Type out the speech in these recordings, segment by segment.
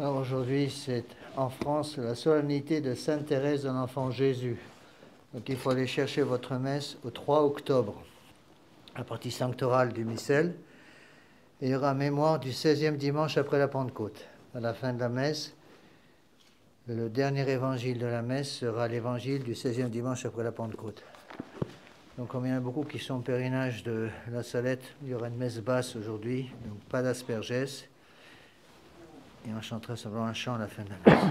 Alors aujourd'hui, c'est en France la solennité de Sainte Thérèse de l'Enfant Jésus. Donc il faut aller chercher votre messe au 3 octobre, la partie sanctorale du missel. Et il y aura mémoire du 16e dimanche après la Pentecôte. À la fin de la messe, le dernier évangile de la messe sera l'évangile du 16e dimanche après la Pentecôte. Donc comme il y en a beaucoup qui sont en pèlerinage de la Salette, il y aura une messe basse aujourd'hui, donc pas d'asperges. Et on chantera simplement un chant à la fin de la messe.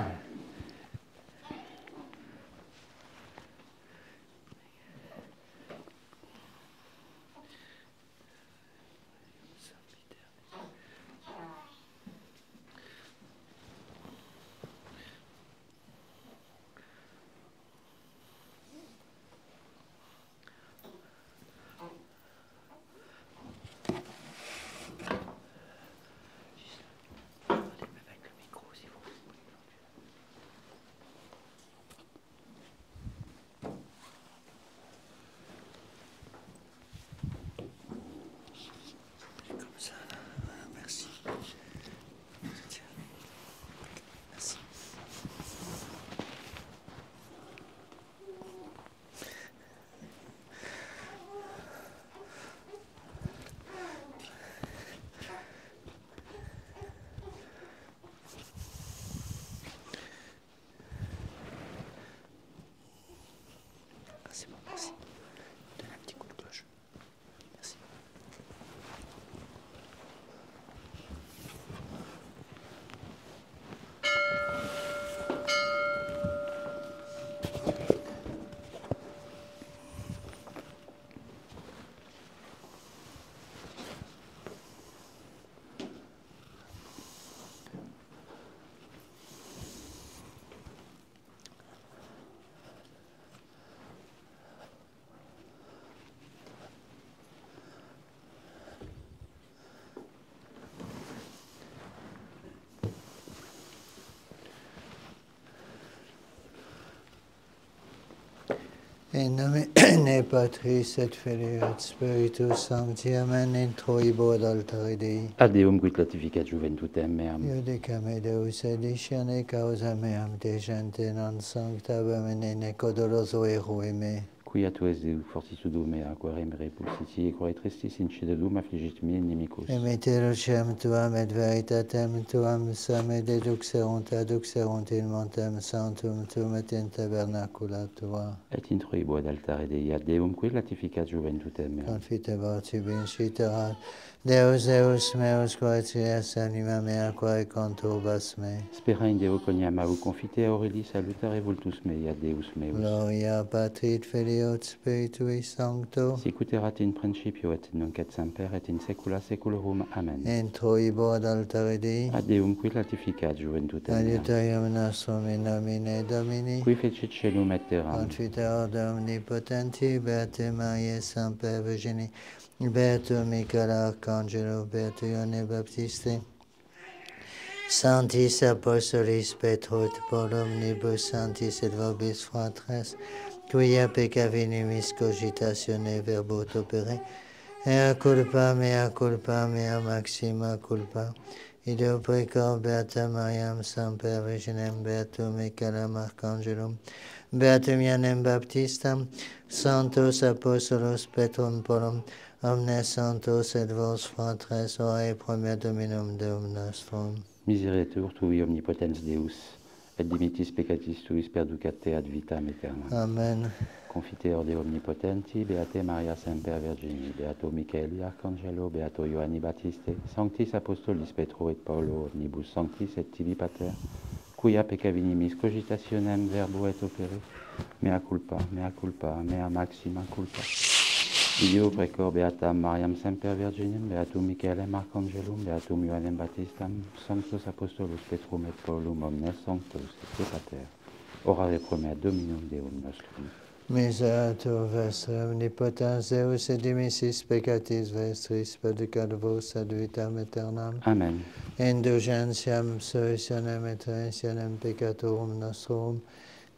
C'est bon, merci. Donne un petit coup de cloche. Merci. In nomine Patris et Filii et Spiritus Sancti, amen, intro ibo ad altare Dei. Ad Deum quid latificat juventutem meam. Iudicame Deus editione causa meam de gente non sancta ne codoroso eroi me. Quia tu es Deus fortitudo mea, querem repulsiti e quae tristis incidedum affligit me inimicus. Emitterocem tuam et veritatem tuam same deduxerunt adduxerunt in montem sanctum tuum et in tabernacula tua. Et introibo ad altare Dei, ad Deum quid latificat juventutem meam. Confitebat tibi inciterat, Deus Deus meus, quae es anima mea, quae conturbas me. Spera in Deo coniam au confite Aureli salutare vultus mei, ad Deus meus. Gloria Patri et Filio et Spiritui Sancto. Sicut erat in principio et nunc et semper et in saecula saeculorum. Amen. Introibo ad altare Dei. Ad Deum quid latificat juventutem meam. Adiutorium nostrum in nomine Domini. Qui fecit celum et terram. Confiteor de omnipotenti, Beate Mariae Semper Virgini, Beato Michael Arcangelo, Beato Ioanne Baptiste, Sanctis Apostolis Petro et Paul omnibus Sanctis et vobis fratres, quia peccavinimis cogitatione verbot opere, mea culpa, mea maxima culpa. Ideo precor Beata Mariam Semper Virginem, Beato Michaelem Arcangelum, Beatum Ioannem Baptistam, Sanctos Apostolos Petrum Paulum, omnes sanctos et vos fratres, ora pro mea Dominum Deum nostrum. Miseretur tui omnipotens Deus, et dimittis peccatis tuis perducat te ad vitam aeternam. Amen. Confiteor de omnipotenti, Beate Maria Semper Virgini, Beato Michaeli Arcangelo, Beato Ioanni Baptiste, Sanctis Apostolis Petro et Paulo, omnibus Sanctis et tibi Pater, quia peccavinimis cogitationem verbo et opere, mea culpa, mea maxima culpa. Ideo precor Beatam Mariam Semper Virginem, Beatum Michaelem Arcangelum, Beatum Ioannem Baptistam, Sanctus Apostolus Petrum et Paulum, omnes sanctos et te Pater, ora pro mea Dominum Deum nostrum. Miserator vestre omnipotens Deus et dimissis peccatis vestris, perducat vos ad vitam aeternam. Amen. Indulgentiam, solutionem et remissionem peccatorum nostrum,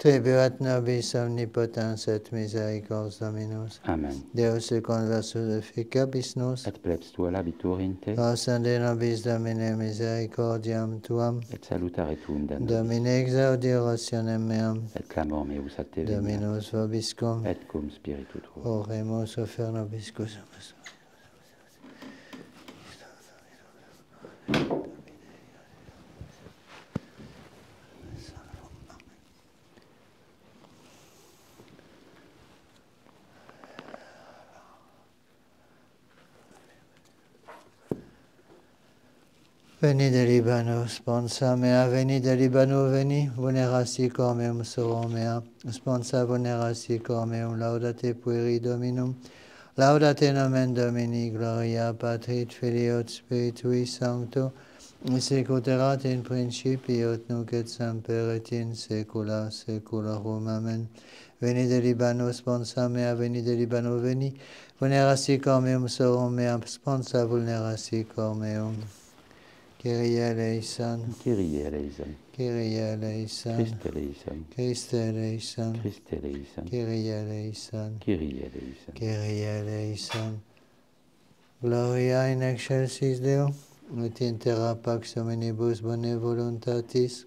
Tribuat nobis omnipotens et misericors Dominus. Amen. Deus conversus efficabis nos. Et plebs tua labitur in te, Osande nobis Domine misericordiam tuam. et salutare tuum da nobis, Domine exaudi orationem meam. et clamor meus a te veniam, Dominus vobiscum. et cum spiritu tuo. Oremus offer nobiscus. Veni de Libano, sponsa mea, veni de Libano, veni, venerasti cor meum soro mea, sponsa venerasti cor meum, laudate pueri Dominum, laudate nomen Domini, gloria Patrit, Filio et Spiritui Sancto, sic ut erat in principio et nunc et semper et in saecula saeculorum. Amen. Veni de Libano, sponsa mea, veni de Libano, veni, venerasti cor meum soro mea, sponsa venerasti cor meum. Kyrie eleison, Kyrie eleison, Kyrie eleison, Christe eleison, Christe eleison, Christe eleison, Kyrie eleison, Kyrie eleison. Kyrie eleison. Gloria in excelsis Deo, et in terra pax hominibus bone voluntatis.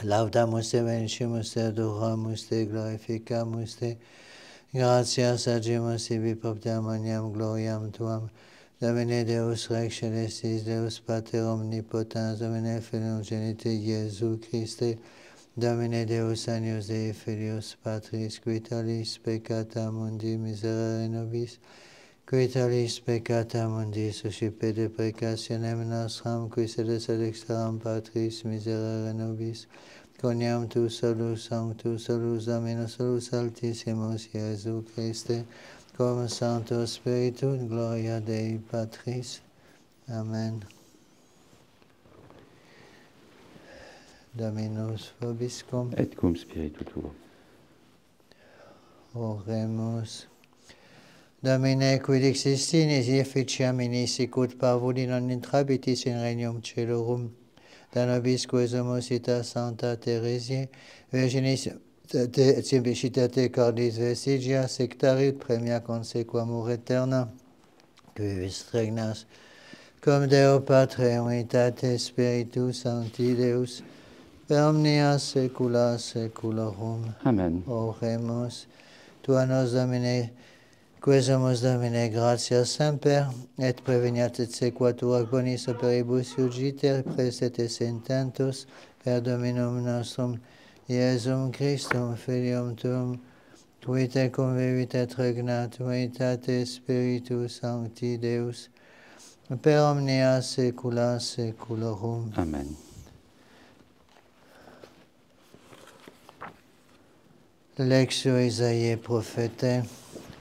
Laudamus te, benedicamus te, adoramus te, glorificamus te. Gratias agimus ibi propter gloriam tuam. Domine Deus Rex Celestis, Deus Pater Omnipotens, Domine Filium Genite Iesu Christe, Domine Deus Agnus Dei Filius Patris, qui talis peccata mundi miserere nobis, qui talis peccata mundi suscipe de preccationem nostram, qui sedes ad exteram Patris miserere nobis, coniam tu solus sanctus, solus Dominus, solus Altissimus Iesu Christe, cum Sancto Spiritu, gloria Dei Patris. Amen. Dominus vobiscum. Et cum spiritu tuo. Oremus. Domine, quid existinis efficiamini sicut parvuli non intrabitis in regnum celorum, da nobis quesumus ita Sancta Theresie, Virginis et simplicitate cordis vestigia, sectarit premia consequamur aeterna, qui vis regnas, cum Deo Patre, unitate Spiritus Sancti Deus, per omnia saecula saeculorum. Amen. Oremus. Tua nos Domine, quesumus Domine, gratias semper, et preveniat et sequatur ac bonis operibus iugiter, prestet et sententus, per Dominum nostrum, Iesum Christum, Filium Tuum, qui te convivit et regnat, unitate Spiritus Sancti Deus, per omnia saecula saeculorum. Amen. Lectio Isaiae prophete,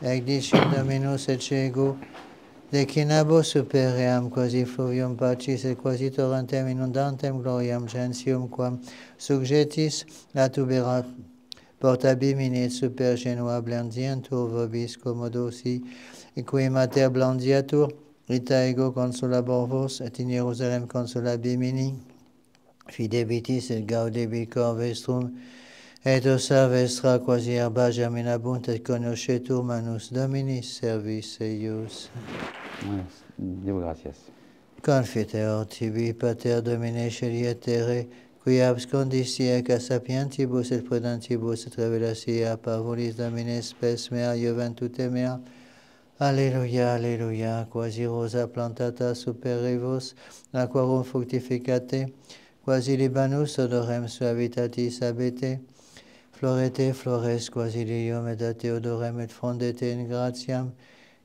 ec dicit Dominus et cego, decinabo supeream quasi fluvium pacis et quasi torrentem inundantem gloriam gentium, quam subjetis atuberat porta bimini et super genua blandiantur vobis commodosi, qui mater blandiatur, ita ego consolabor vos, et in Jerusalem consolabimini, fidebitis et gaudebi cor vestrum, et osa vestra quasi herba germinabunt et conoscetur manus Domini servis eius. Deo gratias. Confiteor tibi, Pater Domine Celi et Terre, qui abscondisti ec a sapientibus et prudentibus et revelatia parvulis Domine spes mea juventute mea. Alleluia, alleluia, quasi rosa plantata super rivos, aquarum fructificate, quasi Libanus odorem suavitatis abete, florete flores quasi lilium et date odorem et frondete in gratiam,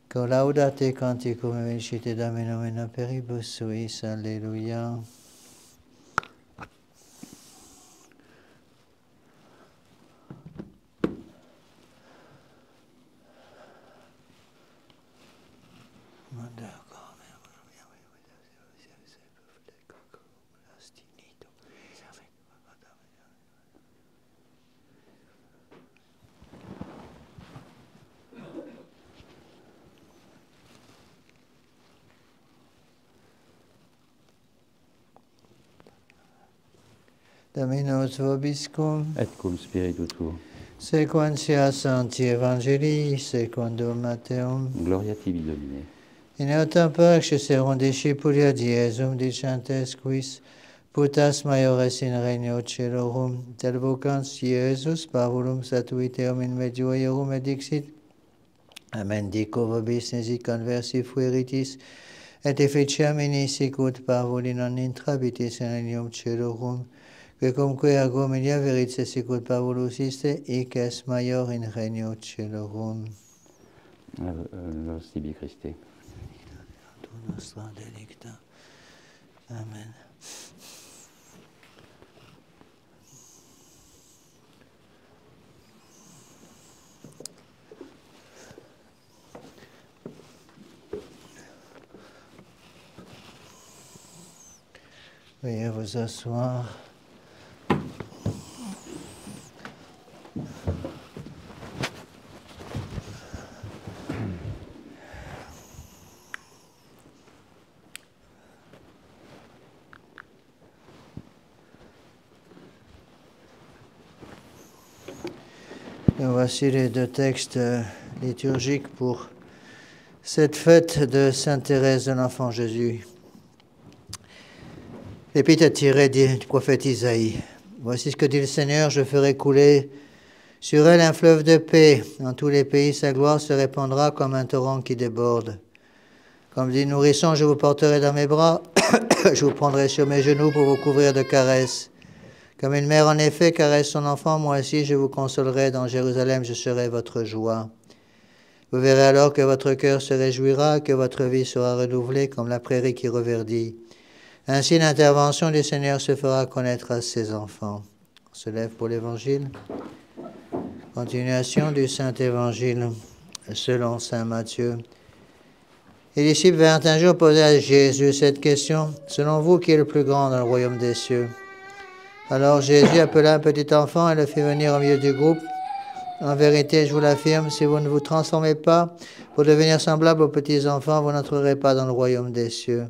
collaudate canticum vincite Dominum in operibus suis. Alleluia. Dominus vobiscum, et cum spiritu tuo. sequentia Sancti Evangelii, secundum Matteum. Gloria tibi, Domine. In autem parexis erunt discipulia Diesum dicantes quis putas maiores in regno celorum, tel vocans Iesus parvulum statuit eum in medio eorum et dixit, Amen dico vobis nisi conversi fueritis, et efficiam in sicut parvuli non intrabitis in regnum celorum, quecumque ago media verit se sicut parvulus iste, hic es maior in regno celorum. Los tibi Christe. Tu nostra delicta. Amen. Veuillez vous asseoir. Et voici les deux textes liturgiques pour cette fête de Sainte Thérèse de l'Enfant Jésus. L'épître tirée du prophète Isaïe. Voici ce que dit le Seigneur, je ferai couler sur elle un fleuve de paix. Dans tous les pays, sa gloire se répandra comme un torrent qui déborde. Comme dit nourrisson, je vous porterai dans mes bras, je vous prendrai sur mes genoux pour vous couvrir de caresses. Comme une mère en effet caresse son enfant, moi aussi je vous consolerai, dans Jérusalem je serai votre joie. Vous verrez alors que votre cœur se réjouira, que votre vie sera renouvelée comme la prairie qui reverdit. Ainsi l'intervention du Seigneur se fera connaître à ses enfants. On se lève pour l'Évangile. Continuation du Saint-Évangile selon saint Matthieu. Les disciples vinrent un jour poser à Jésus cette question. Selon vous, qui est le plus grand dans le royaume des cieux? Alors Jésus appela un petit enfant et le fit venir au milieu du groupe. En vérité, je vous l'affirme, si vous ne vous transformez pas pour devenir semblable aux petits enfants, vous n'entrerez pas dans le royaume des cieux.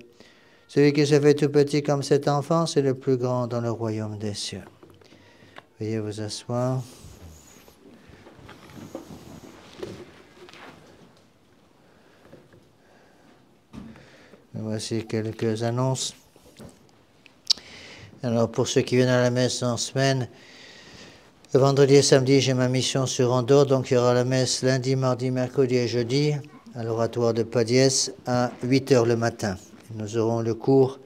Celui qui se fait tout petit comme cet enfant, c'est le plus grand dans le royaume des cieux. Veuillez vous asseoir. Voici quelques annonces. Alors, pour ceux qui viennent à la messe en semaine, le vendredi et samedi, j'ai ma mission sur Andorre, donc il y aura la messe lundi, mardi, mercredi et jeudi à l'oratoire de Padiès à 8h le matin. Nous aurons le cours,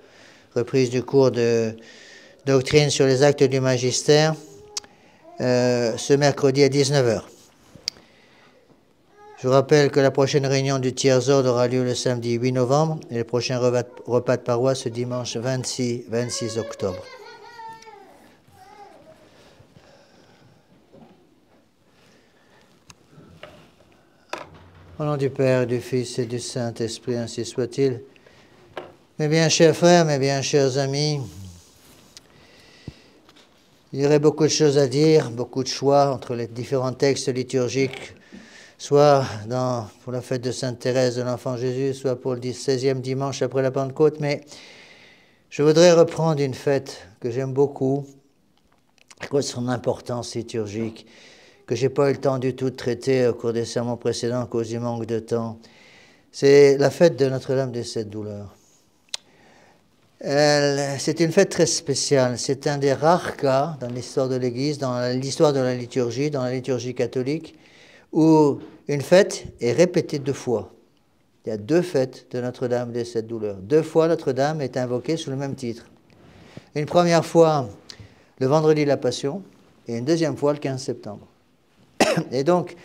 reprise du cours de doctrine sur les actes du magistère, ce mercredi à 19h. Je vous rappelle que la prochaine réunion du tiers-ordre aura lieu le samedi 8 novembre et le prochain repas de paroisse ce dimanche 26 octobre. Au nom du Père, du Fils et du Saint-Esprit, ainsi soit-il. Mes bien chers frères, mes bien chers amis, il y aurait beaucoup de choses à dire, beaucoup de choix entre les différents textes liturgiques, soit pour la fête de Sainte Thérèse de l'Enfant Jésus, soit pour le 16e dimanche après la Pentecôte, mais je voudrais reprendre une fête que j'aime beaucoup, à cause de son importance liturgique, que je n'ai pas eu le temps du tout de traiter au cours des sermons précédents à cause du manque de temps. C'est la fête de Notre-Dame des Sept Douleurs. C'est une fête très spéciale. C'est un des rares cas dans l'histoire de l'Église, dans l'histoire de la liturgie catholique, où une fête est répétée deux fois. Il y a deux fêtes de Notre-Dame des Sept Douleurs. Deux fois, Notre-Dame est invoquée sous le même titre. Une première fois, le vendredi de la Passion, et une deuxième fois, le 15 septembre. Et donc,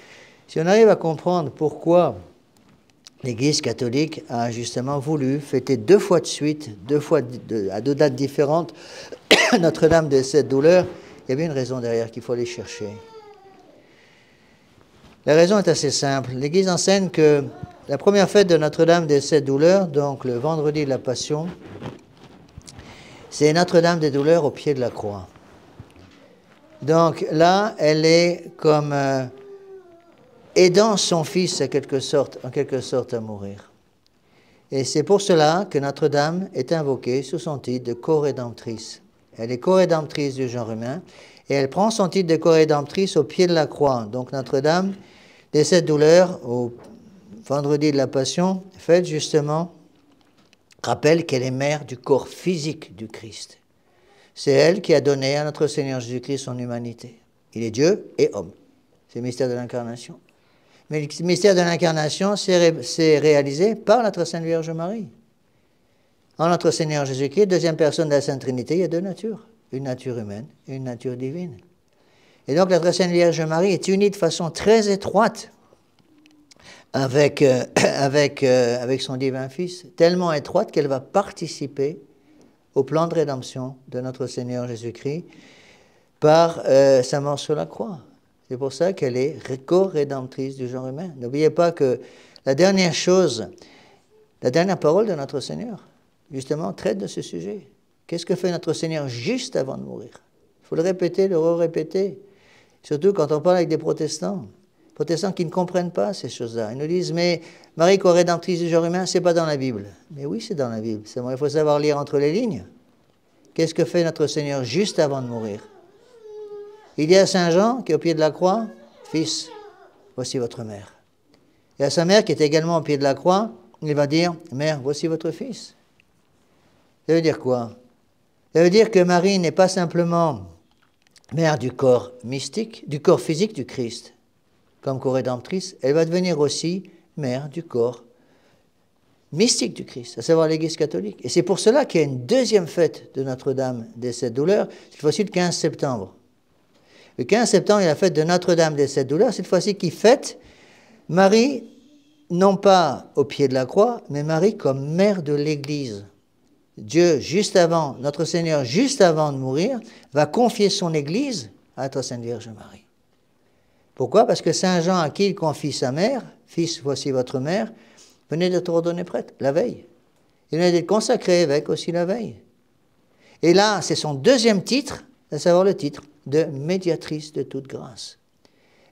si on arrive à comprendre pourquoi l'Église catholique a justement voulu fêter deux fois de suite, à deux dates différentes, Notre-Dame des Sept Douleurs, il y a bien une raison derrière qu'il faut aller chercher. La raison est assez simple. L'Église enseigne que la première fête de Notre-Dame des Sept Douleurs, donc le vendredi de la Passion, c'est Notre-Dame des Douleurs au pied de la croix. Donc là, elle est comme aidant son fils en quelque sorte à mourir. Et c'est pour cela que Notre-Dame est invoquée sous son titre de co-rédemptrice. Elle est co-rédemptrice du genre humain. Et elle prend son titre de co-rédemptrice au pied de la croix. Donc Notre-Dame, dès cette douleur, au vendredi de la Passion, fête justement, rappelle qu'elle est mère du corps physique du Christ. C'est elle qui a donné à notre Seigneur Jésus-Christ son humanité. Il est Dieu et homme. C'est le mystère de l'incarnation. Mais le mystère de l'incarnation, c'est réalisé par notre Sainte Vierge Marie. En notre Seigneur Jésus-Christ, deuxième personne de la Sainte Trinité, il y a deux natures. Une nature humaine et une nature divine. Et donc la très Sainte Vierge Marie est unie de façon très étroite avec son divin Fils, tellement étroite qu'elle va participer au plan de rédemption de notre Seigneur Jésus-Christ par sa mort sur la croix. C'est pour ça qu'elle est co-rédemptrice du genre humain. N'oubliez pas que la dernière parole de notre Seigneur, justement, traite de ce sujet. Qu'est-ce que fait notre Seigneur juste avant de mourir? Il faut le répéter, le répéter. Surtout quand on parle avec des protestants qui ne comprennent pas ces choses-là. Ils nous disent, mais Marie, co-rédemptrice du genre humain, c'est pas dans la Bible. Mais oui, c'est dans la Bible. Il faut savoir lire entre les lignes. Qu'est-ce que fait notre Seigneur juste avant de mourir? Il dit à Saint Jean, qui est au pied de la croix, « Fils, voici votre mère. » Et à sa mère, qui est également au pied de la croix, il va dire, « Mère, voici votre fils. » Ça veut dire quoi? Ça veut dire que Marie n'est pas simplement mère du corps mystique, du corps physique du Christ, comme co-rédemptrice, elle va devenir aussi mère du corps mystique du Christ, à savoir l'Église catholique. Et c'est pour cela qu'il y a une deuxième fête de Notre-Dame des Sept Douleurs, cette fois-ci le 15 septembre. Le 15 septembre, il y a la fête de Notre-Dame des Sept Douleurs, cette fois-ci qui fête Marie, non pas au pied de la croix, mais Marie comme mère de l'Église. Dieu, juste avant, notre Seigneur, juste avant de mourir, va confier son Église à notre Sainte Vierge Marie. Pourquoi? Parce que Saint Jean, à qui il confie sa mère, « Fils, voici votre mère », venait d'être ordonné prêtre la veille. Il venait d'être consacré évêque aussi la veille. Et là, c'est son deuxième titre, à savoir le titre de médiatrice de toute grâce.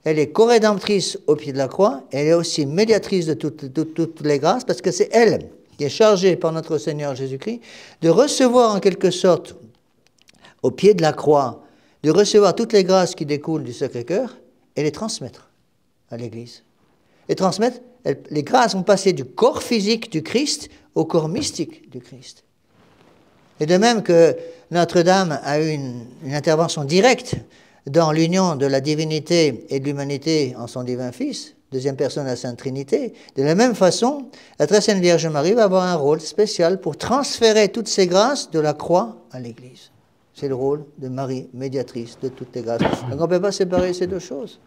Elle est co-rédemptrice au pied de la croix, elle est aussi médiatrice de toutes les grâces, parce que c'est elle qui est chargée par notre Seigneur Jésus-Christ de recevoir en quelque sorte, au pied de la croix, de recevoir toutes les grâces qui découlent du Sacré-Cœur et les transmettre à l'Église. Les transmettre, les grâces vont passer du corps physique du Christ au corps mystique du Christ. Et de même que Notre-Dame a eu une intervention directe dans l'union de la divinité et de l'humanité en son divin Fils, deuxième personne de la Sainte Trinité, de la même façon, la très Sainte Vierge Marie va avoir un rôle spécial pour transférer toutes ces grâces de la croix à l'Église. C'est le rôle de Marie, médiatrice de toutes les grâces. Donc on ne peut pas séparer ces deux choses.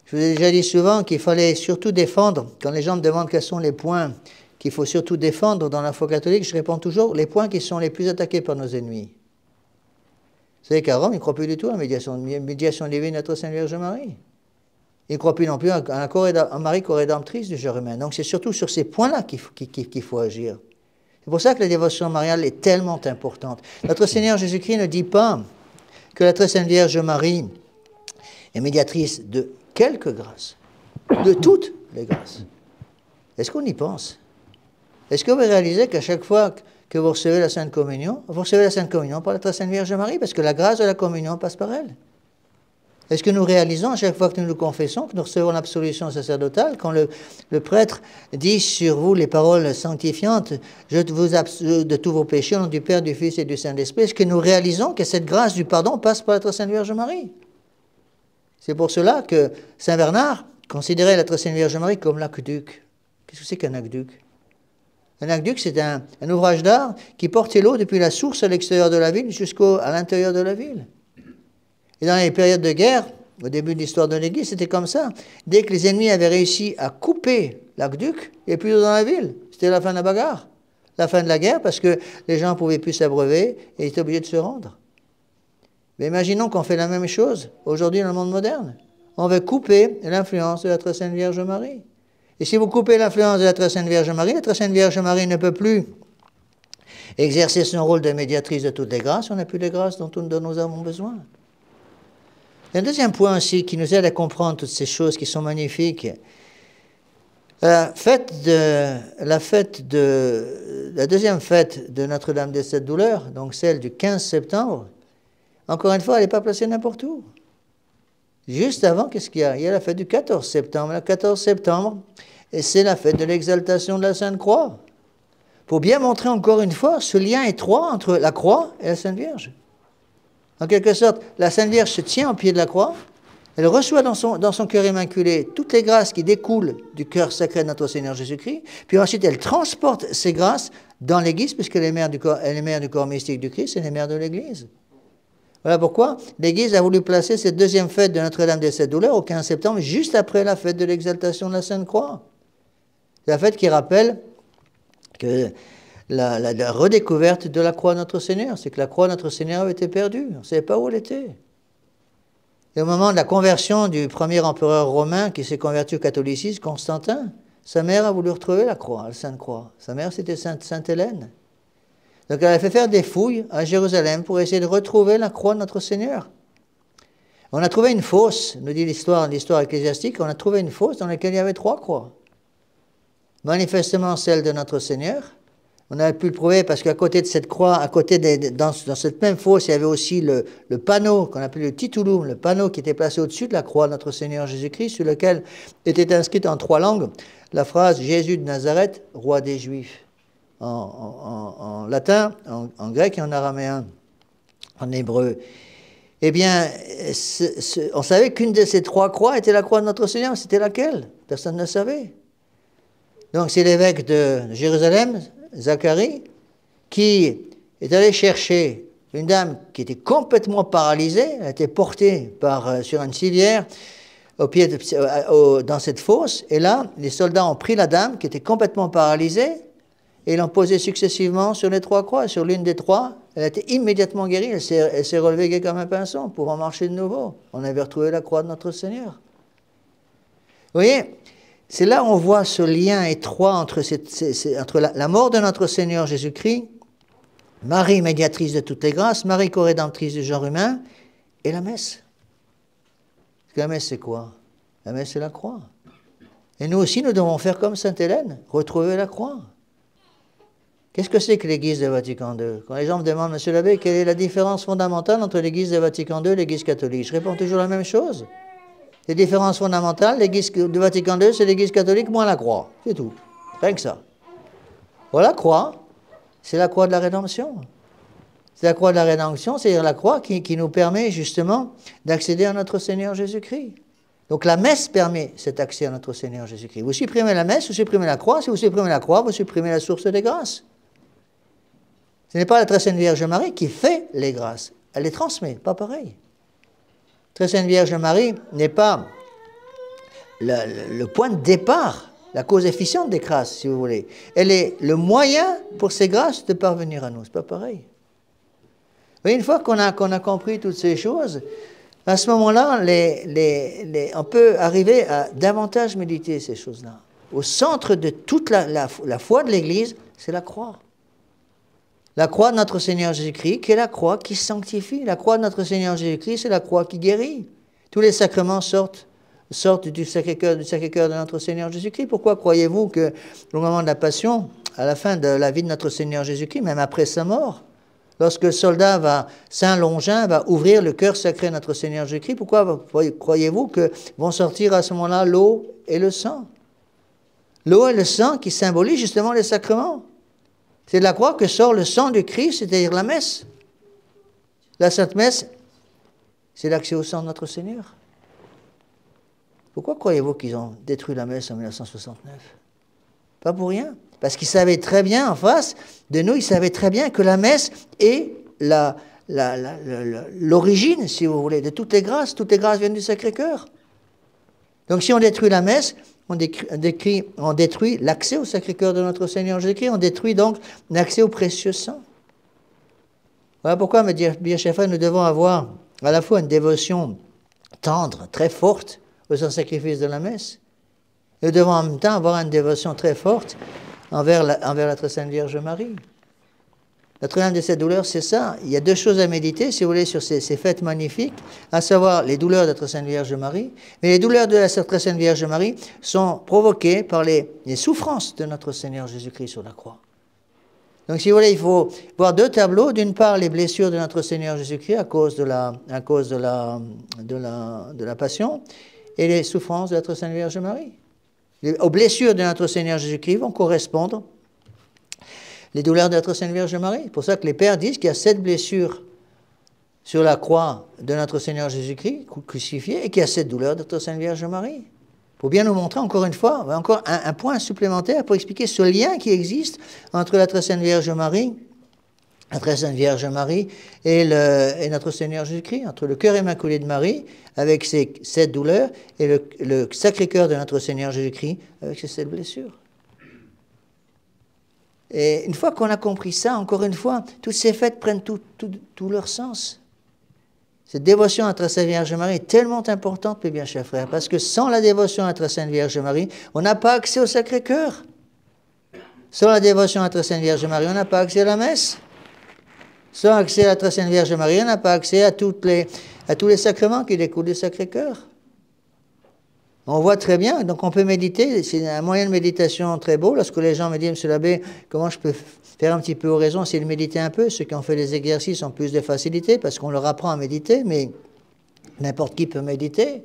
Je vous ai déjà dit souvent qu'il fallait surtout défendre, quand les gens me demandent quels sont les points qu'il faut surtout défendre dans la foi catholique, je réponds toujours les points qui sont les plus attaqués par nos ennemis. Vous savez qu'à Rome, ils ne croient plus du tout à la médiation divine de notre Sainte Vierge Marie. Ils ne croient plus non plus à Marie co-rédemptrice du genre humain. Donc c'est surtout sur ces points-là qu'il faut agir. C'est pour ça que la dévotion mariale est tellement importante. Notre Seigneur Jésus-Christ ne dit pas que la très Sainte Vierge Marie est médiatrice de quelques grâces, de toutes les grâces. Est-ce qu'on y pense? Est-ce que vous réalisez qu'à chaque fois que vous recevez la Sainte Communion, vous recevez la Sainte Communion par la très Sainte Vierge Marie, parce que la grâce de la communion passe par elle? Est-ce que nous réalisons à chaque fois que nous nous confessons, que nous recevons l'absolution sacerdotale, quand le prêtre dit sur vous les paroles sanctifiantes, je vous absolue de tous vos péchés au nom du Père, du Fils et du Saint-Esprit, est-ce que nous réalisons que cette grâce du pardon passe par la très Sainte Vierge Marie? C'est pour cela que Saint Bernard considérait la très Sainte Vierge Marie comme l'aqueduc. Qu'est-ce que c'est qu'un aqueduc? Un aqueduc, c'est un ouvrage d'art qui portait l'eau depuis la source à l'extérieur de la ville jusqu'à l'intérieur de la ville. Et dans les périodes de guerre, au début de l'histoire de l'Église, c'était comme ça. Dès que les ennemis avaient réussi à couper l'aqueduc, il n'y avait plus d'eau dans la ville. C'était la fin de la bagarre, la fin de la guerre, parce que les gens ne pouvaient plus s'abreuver et ils étaient obligés de se rendre. Mais imaginons qu'on fait la même chose aujourd'hui dans le monde moderne. On veut couper l'influence de la très Sainte Vierge Marie. Et si vous coupez l'influence de la très Sainte Vierge Marie, la très Sainte Vierge Marie ne peut plus exercer son rôle de médiatrice de toutes les grâces. On n'a plus les grâces dont nous avons besoin. Il y a un deuxième point aussi qui nous aide à comprendre toutes ces choses qui sont magnifiques. La fête de la deuxième fête de Notre-Dame des Sept Douleurs, donc celle du 15 septembre, encore une fois, elle n'est pas placée n'importe où. Juste avant, qu'est-ce qu'il y a? Il y a la fête du 14 septembre. Le 14 septembre, et c'est la fête de l'exaltation de la Sainte Croix. Pour bien montrer encore une fois ce lien étroit entre la croix et la Sainte Vierge. En quelque sorte, la Sainte Vierge se tient au pied de la croix, elle reçoit dans son cœur immaculé toutes les grâces qui découlent du cœur sacré de notre Seigneur Jésus-Christ, puis ensuite elle transporte ces grâces dans l'Église, puisqu'elle est mère du corps mystique du Christ, elle est mère de l'Église. Voilà pourquoi l'Église a voulu placer cette deuxième fête de Notre-Dame des Sept Douleurs au 15 septembre, juste après la fête de l'exaltation de la Sainte Croix. C'est la fête qui rappelle que la redécouverte de la croix de notre Seigneur, c'est que la croix de notre Seigneur avait été perdue, on ne savait pas où elle était. Et au moment de la conversion du premier empereur romain qui s'est converti au catholicisme, Constantin, sa mère a voulu retrouver la croix, la Sainte Croix. Sa mère, c'était Sainte Hélène. Donc elle a fait faire des fouilles à Jérusalem pour essayer de retrouver la croix de notre Seigneur. On a trouvé une fosse, nous dit l'histoire ecclésiastique, on a trouvé une fosse dans laquelle il y avait 3 croix. Manifestement celle de notre Seigneur. On a pu le prouver parce qu'à côté de cette croix, dans cette même fosse, il y avait aussi le panneau qu'on appelait le titulum, le panneau qui était placé au-dessus de la croix de notre Seigneur Jésus-Christ, sur lequel était inscrite en 3 langues la phrase « Jésus de Nazareth, roi des Juifs ». En latin, en grec et en araméen, en hébreu. Eh bien, on savait qu'une de ces 3 croix était la croix de notre Seigneur. C'était laquelle? Personne ne savait. Donc c'est l'évêque de Jérusalem, Zacharie, qui est allé chercher une dame qui était complètement paralysée. Elle était portée sur une civière dans cette fosse. Et là, les soldats ont pris la dame qui était complètement paralysée et l'ont posée successivement sur les 3 croix. Sur l'une des 3, elle a été immédiatement guérie. Elle s'est relevée comme un pinson pour en marcher de nouveau. On avait retrouvé la croix de notre Seigneur. Vous voyez, c'est là où on voit ce lien étroit entre la mort de notre Seigneur Jésus-Christ, Marie médiatrice de toutes les grâces, Marie co-rédemptrice du genre humain, et la messe. Parce que la messe, c'est quoi? La messe, c'est la croix. Et nous aussi, nous devons faire comme Sainte Hélène, retrouver la croix. Qu'est-ce que c'est que l'Église de Vatican II? Quand les gens me demandent, Monsieur l'abbé, quelle est la différence fondamentale entre l'Église de Vatican II et l'Église catholique? Je réponds toujours la même chose. Les différences fondamentales, l'Église de Vatican II, c'est l'Église catholique moins la croix. C'est tout. Rien que ça. Voilà la croix, c'est la croix de la rédemption. C'est la croix de la rédemption, c'est-à-dire la croix qui nous permet justement d'accéder à notre Seigneur Jésus-Christ. Donc la messe permet cet accès à notre Seigneur Jésus-Christ. Vous supprimez la messe, vous supprimez la croix. Si vous supprimez la croix, vous supprimez la source des grâces. Ce n'est pas la Très Sainte Vierge Marie qui fait les grâces. Elle les transmet, pas pareil. Très Sainte Vierge Marie n'est pas le point de départ, la cause efficiente des grâces, si vous voulez. Elle est le moyen pour ces grâces de parvenir à nous. C'est pas pareil. Vous voyez, une fois qu'on a compris toutes ces choses, à ce moment-là, on peut arriver à davantage méditer ces choses-là. Au centre de toute la foi de l'Église, c'est la croix. La croix de notre Seigneur Jésus-Christ, qui est la croix qui sanctifie. La croix de notre Seigneur Jésus-Christ, c'est la croix qui guérit. Tous les sacrements sortent du Sacré-Cœur de notre Seigneur Jésus-Christ. Pourquoi croyez-vous que au moment de la Passion, à la fin de la vie de notre Seigneur Jésus-Christ, même après sa mort, lorsque le soldat Saint Longin va ouvrir le cœur sacré de notre Seigneur Jésus-Christ, pourquoi croyez-vous que vont sortir à ce moment-là l'eau et le sang? L'eau et le sang qui symbolisent justement les sacrements. C'est de la croix que sort le sang du Christ, c'est-à-dire la messe. La Sainte Messe, c'est l'accès au sang de notre Seigneur. Pourquoi croyez-vous qu'ils ont détruit la messe en 1969? Pas pour rien. Parce qu'ils savaient très bien, en face de nous, ils savaient très bien que la messe est l'origine, si vous voulez, de toutes les grâces. Toutes les grâces viennent du Sacré-Cœur. Donc si on détruit la messe, on détruit l'accès au Sacré-Cœur de notre Seigneur Jésus-Christ, on détruit donc l'accès au précieux sang. Voilà pourquoi, me dit bien chef, nous devons avoir à la fois une dévotion tendre, très forte au saint-sacrifice de la messe, et nous devons en même temps avoir une dévotion très forte envers la Très Sainte Vierge Marie. Notre-Dame de cette douleur, c'est ça. Il y a 2 choses à méditer, si vous voulez, sur ces fêtes magnifiques, à savoir les douleurs de la Très Sainte Vierge Marie. Mais les douleurs de la Très Sainte Vierge Marie sont provoquées par les souffrances de notre Seigneur Jésus-Christ sur la croix. Donc, si vous voulez, il faut voir deux tableaux. D'une part, les blessures de notre Seigneur Jésus-Christ à cause de la passion, et les souffrances de notre Sainte Vierge Marie. Aux blessures de notre Seigneur Jésus-Christ vont correspondre les douleurs de notre Sainte Vierge Marie. C'est pour ça que les pères disent qu'il y a 7 blessures sur la croix de notre Seigneur Jésus-Christ, crucifié, et qu'il y a 7 douleurs de notre Sainte Vierge Marie. Pour bien nous montrer, encore une fois, encore un point supplémentaire pour expliquer ce lien qui existe entre la très Sainte Vierge Marie, et notre Seigneur Jésus-Christ, entre le cœur immaculé de Marie, avec ses 7 douleurs, et le Sacré-Cœur de notre Seigneur Jésus-Christ, avec ses 7 blessures. Et une fois qu'on a compris ça, encore une fois, toutes ces fêtes prennent tout leur sens. Cette dévotion à la très Sainte Vierge Marie est tellement importante, mes bien chers frères, parce que sans la dévotion à la très Sainte Vierge Marie, on n'a pas accès au Sacré-Cœur. Sans la dévotion à la très Sainte Vierge Marie, on n'a pas accès à la messe. Sans accès à la très Sainte Vierge Marie, on n'a pas accès à tous les sacrements qui découlent du Sacré-Cœur. On voit très bien, donc on peut méditer, c'est un moyen de méditation très beau. Lorsque les gens me disent, Monsieur l'abbé, comment je peux faire un petit peu oraison, c'est de méditer un peu. Ceux qui ont fait les exercices ont plus de facilité parce qu'on leur apprend à méditer, mais n'importe qui peut méditer.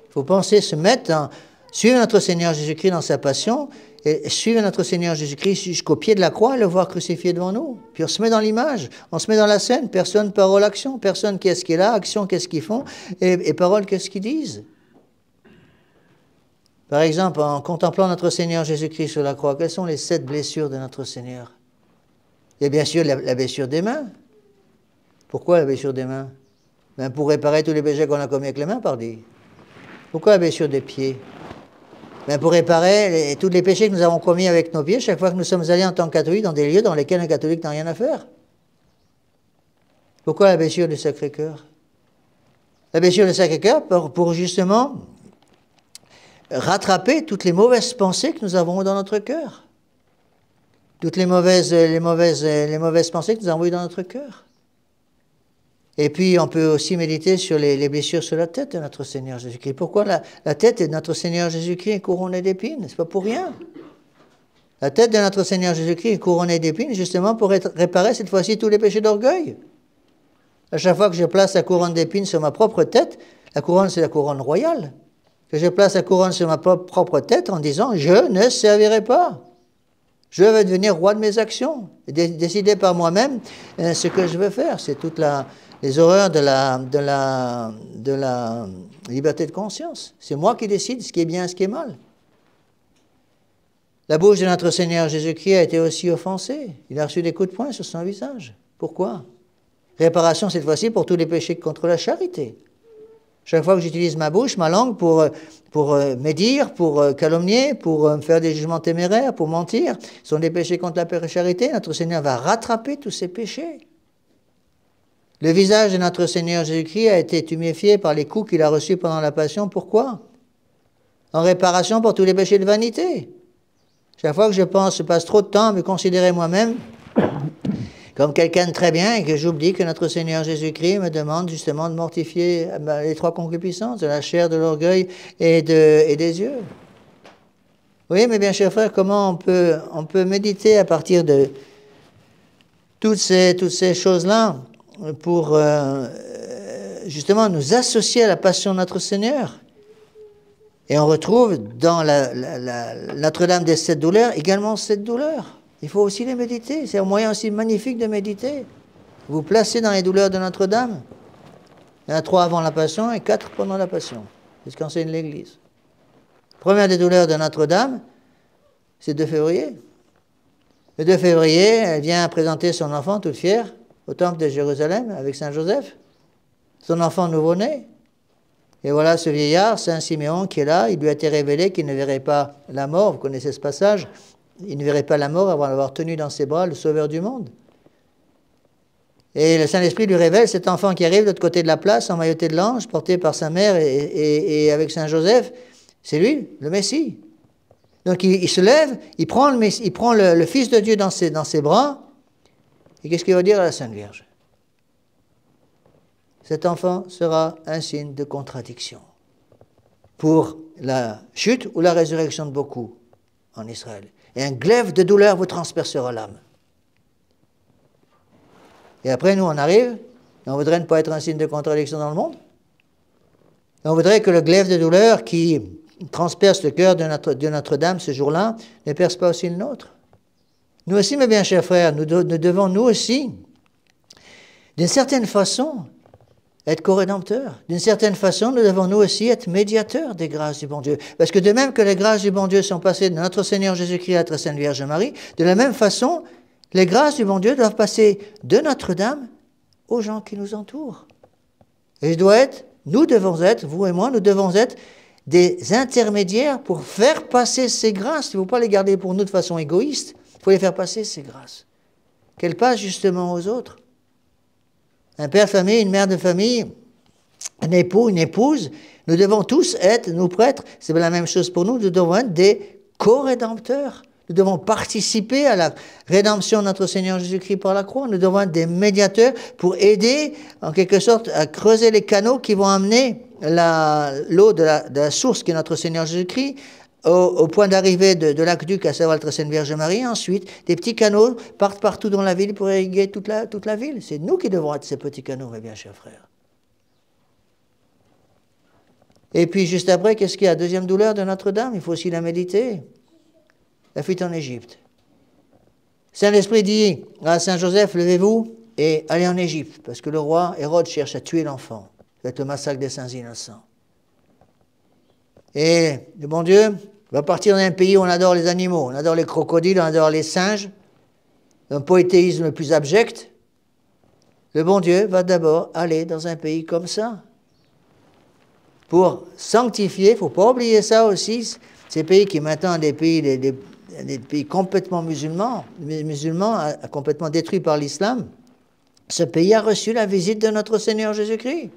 Il faut penser, se mettre, suivre notre Seigneur Jésus-Christ dans sa passion, et suivre notre Seigneur Jésus-Christ jusqu'au pied de la croix et le voir crucifié devant nous. Puis on se met dans l'image, on se met dans la scène, personne, parole, action, personne, qu'est-ce qu'il a, action, qu'est-ce qu'ils font, et parole, qu'est-ce qu'ils disent. Par exemple, en contemplant notre Seigneur Jésus-Christ sur la croix, quelles sont les 7 blessures de notre Seigneur? Il y a bien sûr la blessure des mains. Pourquoi la blessure des mains? Ben pour réparer tous les péchés qu'on a commis avec les mains, pardi. Pourquoi la blessure des pieds? Ben pour réparer tous les péchés que nous avons commis avec nos pieds chaque fois que nous sommes allés en tant que catholiques dans des lieux dans lesquels un catholique n'a rien à faire. Pourquoi la blessure du Sacré-Cœur? La blessure du Sacré-Cœur pour justement rattraper toutes les mauvaises pensées que nous avons dans notre cœur. Toutes les mauvaises pensées que nous avons eues dans notre cœur. Et puis, on peut aussi méditer sur les blessures sur la tête de notre Seigneur Jésus-Christ. Pourquoi la tête de notre Seigneur Jésus-Christ est couronnée d'épines? C'est pas pour rien. La tête de notre Seigneur Jésus-Christ est couronnée d'épines justement pour réparer cette fois-ci tous les péchés d'orgueil. À chaque fois que je place la couronne d'épines sur ma propre tête, la couronne, c'est la couronne royale, que je place la couronne sur ma propre tête en disant « Je ne servirai pas. Je vais devenir roi de mes actions. » Décider par moi-même ce que je veux faire. C'est toutes les horreurs de la liberté de conscience. C'est moi qui décide ce qui est bien et ce qui est mal. La bouche de notre Seigneur Jésus-Christ a été aussi offensée. Il a reçu des coups de poing sur son visage. Pourquoi? Réparation cette fois-ci pour tous les péchés contre la charité. Chaque fois que j'utilise ma bouche, ma langue pour médire, pour calomnier, pour me faire des jugements téméraires, pour mentir, ce sont des péchés contre la charité. Notre Seigneur va rattraper tous ces péchés. Le visage de notre Seigneur Jésus-Christ a été tuméfié par les coups qu'il a reçus pendant la Passion. Pourquoi? En réparation pour tous les péchés de vanité. Chaque fois que je passe trop de temps à me considérer moi-même comme quelqu'un de très bien et que j'oublie que notre Seigneur Jésus-Christ me demande justement de mortifier les 3 concupiscences, de la chair, de l'orgueil et des yeux. Oui, mais bien chers frères, comment on peut méditer à partir de toutes ces choses-là pour justement nous associer à la passion de notre Seigneur. Et on retrouve dans Notre-Dame des 7 douleurs également 7 douleurs. Il faut aussi les méditer. C'est un moyen aussi magnifique de méditer. Vous placez dans les douleurs de Notre-Dame. Il y en a 3 avant la Passion et 4 pendant la Passion. C'est ce qu'enseigne l'Église. Première des douleurs de Notre-Dame, c'est 2 février. Le 2 février, elle vient présenter son enfant toute fière au temple de Jérusalem avec Saint Joseph, son enfant nouveau-né. Et voilà ce vieillard, Saint Siméon, qui est là. Il lui a été révélé qu'il ne verrait pas la mort. Vous connaissez ce passage. Il ne verrait pas la mort avant d'avoir tenu dans ses bras le Sauveur du monde. Et le Saint-Esprit lui révèle cet enfant qui arrive de l'autre côté de la place, emmailloté de l'ange, porté par sa mère et avec Saint Joseph. C'est lui, le Messie. Donc il se lève, il prend le Fils de Dieu dans ses bras. Et qu'est-ce qu'il va dire à la Sainte Vierge? Cet enfant sera un signe de contradiction pour la chute ou la résurrection de beaucoup en Israël. Et un glaive de douleur vous transpercera l'âme. Et après, nous, on arrive, et on voudrait ne pas être un signe de contradiction dans le monde. Et on voudrait que le glaive de douleur qui transperce le cœur de Notre-Dame ce jour-là ne perce pas aussi le nôtre. Nous aussi, mes bien chers frères, nous devons, nous aussi, d'une certaine façon, être co-rédempteurs. D'une certaine façon, nous devons nous aussi être médiateurs des grâces du bon Dieu. Parce que de même que les grâces du bon Dieu sont passées de notre Seigneur Jésus-Christ à notre Sainte Vierge Marie, de la même façon, les grâces du bon Dieu doivent passer de Notre-Dame aux gens qui nous entourent. Et nous devons être, vous et moi, nous devons être des intermédiaires pour faire passer ces grâces. Il ne faut pas les garder pour nous de façon égoïste. Il faut les faire passer, ces grâces. Qu'elles passent justement aux autres. Un père de famille, une mère de famille, un époux, une épouse, nous devons tous être, nous prêtres, c'est la même chose pour nous, nous devons être des co-rédempteurs. Nous devons participer à la rédemption de notre Seigneur Jésus-Christ par la croix. Nous devons être des médiateurs pour aider, en quelque sorte, à creuser les canaux qui vont amener l'eau de la source qui est notre Seigneur Jésus-Christ au point d'arrivée de l'aqueduc, à savoir la Sainte Vierge Marie. Ensuite, des petits canaux partent partout dans la ville pour irriguer toute la ville. C'est nous qui devons être ces petits canaux, mes bien chers frères. Et puis, juste après, qu'est-ce qu'il y a? Deuxième douleur de Notre-Dame, il faut aussi la méditer. La fuite en Égypte. Saint-Esprit dit à Saint-Joseph, levez-vous et allez en Égypte, parce que le roi Hérode cherche à tuer l'enfant. C'est le massacre des saints innocents. Et le bon Dieu va partir dans un pays où on adore les animaux, on adore les crocodiles, on adore les singes, un polythéisme le plus abject. Le bon Dieu va d'abord aller dans un pays comme ça. Pour sanctifier, il ne faut pas oublier ça aussi, ces pays qui maintenant des pays complètement musulmans, complètement détruits par l'islam, ce pays a reçu la visite de notre Seigneur Jésus-Christ.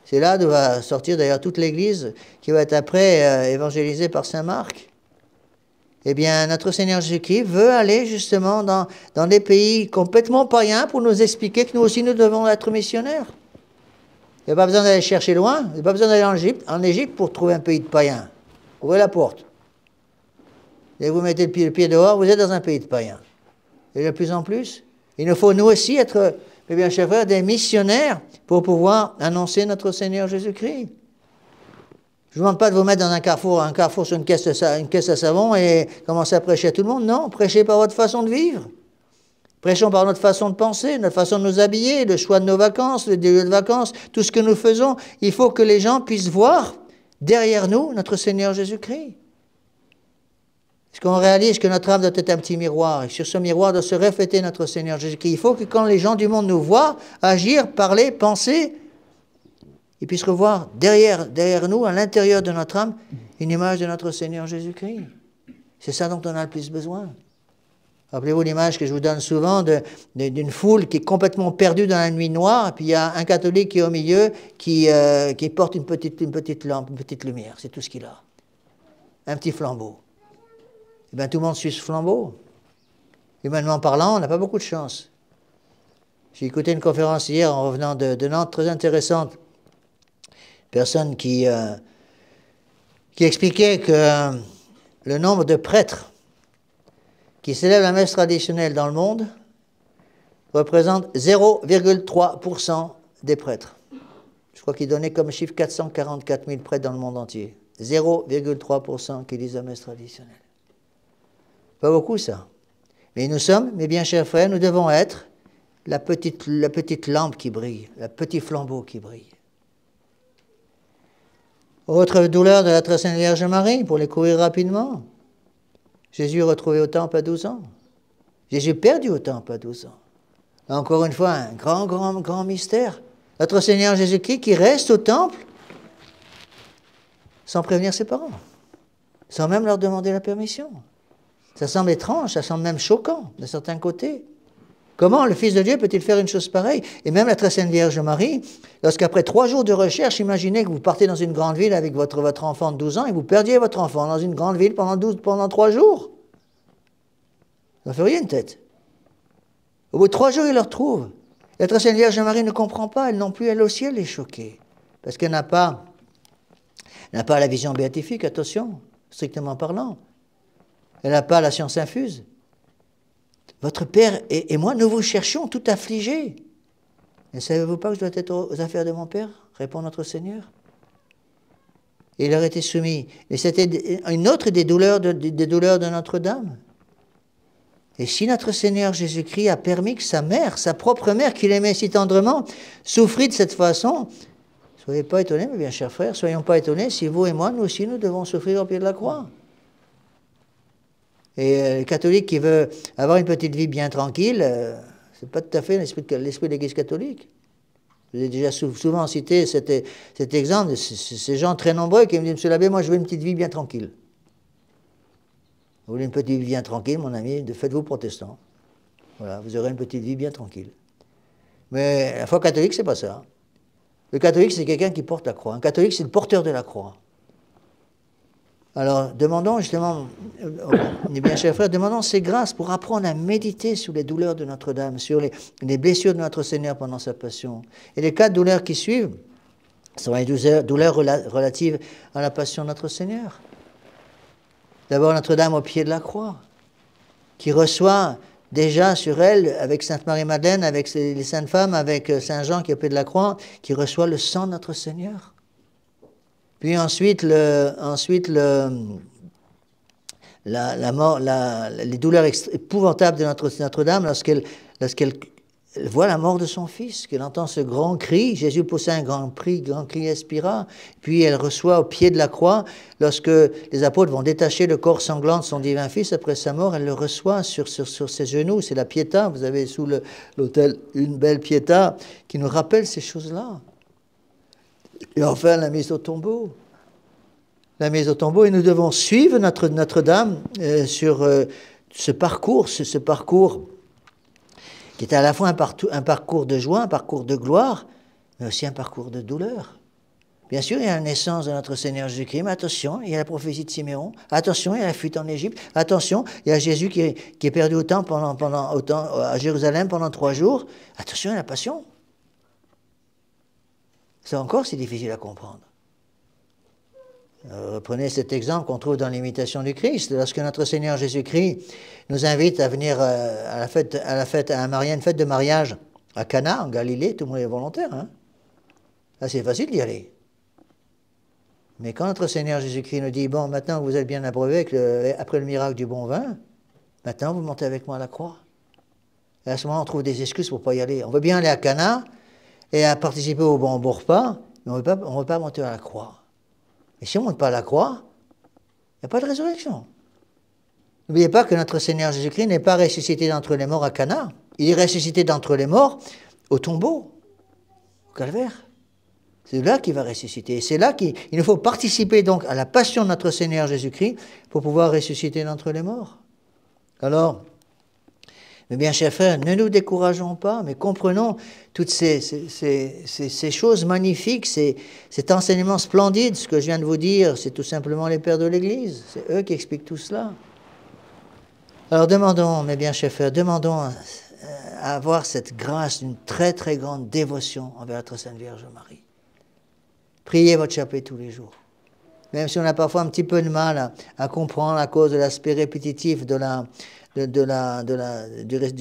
C'est là d'où va sortir d'ailleurs toute l'Église qui va être après évangélisée par saint Marc. Eh bien, notre Seigneur Jésus-Christ veut aller justement dans des pays complètement païens pour nous expliquer que nous aussi nous devons être missionnaires. Il n'y a pas besoin d'aller chercher loin, il n'y a pas besoin d'aller en Égypte pour trouver un pays de païens. Ouvrez la porte. Et vous mettez le pied dehors, vous êtes dans un pays de païens. Et de plus en plus, il nous faut nous aussi être, mes bien chers frères, des missionnaires pour pouvoir annoncer notre Seigneur Jésus-Christ. Je ne vous demande pas de vous mettre dans un carrefour sur une caisse à savon et commencer à prêcher à tout le monde. Non, prêchez par votre façon de vivre. Prêchons par notre façon de penser, notre façon de nous habiller, le choix de nos vacances, le lieu de vacances, tout ce que nous faisons. Il faut que les gens puissent voir derrière nous notre Seigneur Jésus-Christ. Est-ce qu'on réalise que notre âme doit être un petit miroir et sur ce miroir doit se refléter notre Seigneur Jésus-Christ? Il faut que quand les gens du monde nous voient agir, parler, penser, ils puissent revoir derrière nous, à l'intérieur de notre âme, une image de notre Seigneur Jésus-Christ. C'est ça dont on a le plus besoin. Rappelez-vous l'image que je vous donne souvent d'une foule qui est complètement perdue dans la nuit noire, et puis il y a un catholique qui est au milieu, qui porte une petite lampe, une petite lumière, c'est tout ce qu'il a. Un petit flambeau. Eh bien, tout le monde suit ce flambeau. Humainement parlant, on n'a pas beaucoup de chance. J'ai écouté une conférence hier en revenant de Nantes, très intéressante. Personne qui expliquait que le nombre de prêtres qui célèbrent la messe traditionnelle dans le monde représente 0,3% des prêtres. Je crois qu'il donnait comme chiffre 444 000 prêtres dans le monde entier. 0,3% qui disent la messe traditionnelle. Pas beaucoup ça. Mais nous sommes, mes bien chers frères, nous devons être la petite lampe qui brille, le petit flambeau qui brille. Autre douleur de la très sainte Vierge Marie, pour les courir rapidement. Jésus retrouvé au temple à 12 ans. Jésus perdu au temple à 12 ans. Là, encore une fois, un grand mystère. Notre Seigneur Jésus-Christ qui reste au temple sans prévenir ses parents, sans même leur demander la permission. Ça semble étrange, ça semble même choquant de certains côtés. Comment le Fils de Dieu peut-il faire une chose pareille? Et même la très sainte Vierge Marie, lorsqu'après 3 jours de recherche, imaginez que vous partez dans une grande ville avec votre enfant de 12 ans et vous perdiez votre enfant dans une grande ville pendant 3 jours. Ça ne fait rien de tête. Au bout de 3 jours, il le retrouve. La très sainte Vierge Marie ne comprend pas, elle non plus, elle aussi, elle est choquée. Parce qu'elle n'a pas la vision béatifique, attention, strictement parlant. Elle n'a pas la science infuse. votre Père et moi, nous vous cherchions tout affligés. Ne savez-vous pas que je dois être aux affaires de mon Père? Répond notre Seigneur. Et il leur était soumis. Et c'était une autre des douleurs de Notre-Dame. Et si notre Seigneur Jésus-Christ a permis que sa mère, sa propre mère, qu'il aimait si tendrement, souffrit de cette façon, soyez pas étonnés, mes bien chers frères, soyons pas étonnés si vous et moi, nous aussi, nous devons souffrir au pied de la croix. Et le catholique qui veut avoir une petite vie bien tranquille, c'est pas tout à fait l'esprit de l'Église catholique. Je vous ai déjà souvent cité cet exemple de ces gens très nombreux qui me disent, Monsieur l'abbé, moi je veux une petite vie bien tranquille. Vous voulez une petite vie bien tranquille, mon ami, faites-vous protestant. Voilà, vous aurez une petite vie bien tranquille. Mais la foi catholique, c'est pas ça. Le catholique, c'est quelqu'un qui porte la croix. Un catholique, c'est le porteur de la croix. Alors, demandons justement, mes bien chers frères, demandons ces grâces pour apprendre à méditer sur les douleurs de Notre-Dame, sur les blessures de notre Seigneur pendant sa passion. Et les 4 douleurs qui suivent sont les douleurs relatives à la passion de notre Seigneur. D'abord, Notre-Dame au pied de la croix, qui reçoit déjà sur elle, avec Sainte Marie-Madeleine, avec les saintes femmes, avec Saint Jean qui est au pied de la croix, qui reçoit le sang de notre Seigneur. Puis ensuite, les douleurs épouvantables de Notre-Dame lorsqu'elle voit la mort de son fils, qu'elle entend ce grand cri. Jésus poussa un grand cri expira. Puis elle reçoit au pied de la croix, lorsque les apôtres vont détacher le corps sanglant de son divin fils après sa mort, elle le reçoit sur ses genoux. C'est la Pietà. Vous avez sous l'autel une belle Pietà qui nous rappelle ces choses-là. Et enfin, la mise au tombeau. La mise au tombeau, et nous devons suivre Notre-Dame sur ce parcours qui est à la fois un parcours de joie, un parcours de gloire, mais aussi un parcours de douleur. Bien sûr, il y a la naissance de notre Seigneur Jésus-Christ, mais attention, il y a la prophétie de Siméon, attention, il y a la fuite en Égypte, attention, il y a Jésus qui est perdu au temple à Jérusalem pendant 3 jours, attention, il y a la passion. Ça encore, c'est difficile à comprendre. Prenez cet exemple qu'on trouve dans l'imitation du Christ. Lorsque notre Seigneur Jésus-Christ nous invite à venir à une fête de mariage à Cana, en Galilée, tout le monde est volontaire. Hein? Là, c'est facile d'y aller. Mais quand notre Seigneur Jésus-Christ nous dit, bon, maintenant vous êtes bien abreuvé après le miracle du bon vin, maintenant vous montez avec moi à la croix. Et à ce moment, on trouve des excuses pour ne pas y aller. On veut bien aller à Cana et à participer au bon repas, mais on ne veut pas monter à la croix. Et si on ne monte pas à la croix, il n'y a pas de résurrection. N'oubliez pas que notre Seigneur Jésus-Christ n'est pas ressuscité d'entre les morts à Cana. Il est ressuscité d'entre les morts au tombeau, au calvaire. C'est là qu'il va ressusciter. Et c'est là qu'il nous faut participer donc à la passion de notre Seigneur Jésus-Christ pour pouvoir ressusciter d'entre les morts. Alors, mes bien chers frères, ne nous décourageons pas, mais comprenons toutes ces choses magnifiques, cet enseignement splendide. Ce que je viens de vous dire, c'est tout simplement les pères de l'Église. C'est eux qui expliquent tout cela. Alors demandons, mes bien chers frères, demandons à avoir cette grâce d'une très très grande dévotion envers notre Sainte Vierge Marie. Priez votre chapelet tous les jours. Même si on a parfois un petit peu de mal à comprendre à cause de l'aspect répétitif du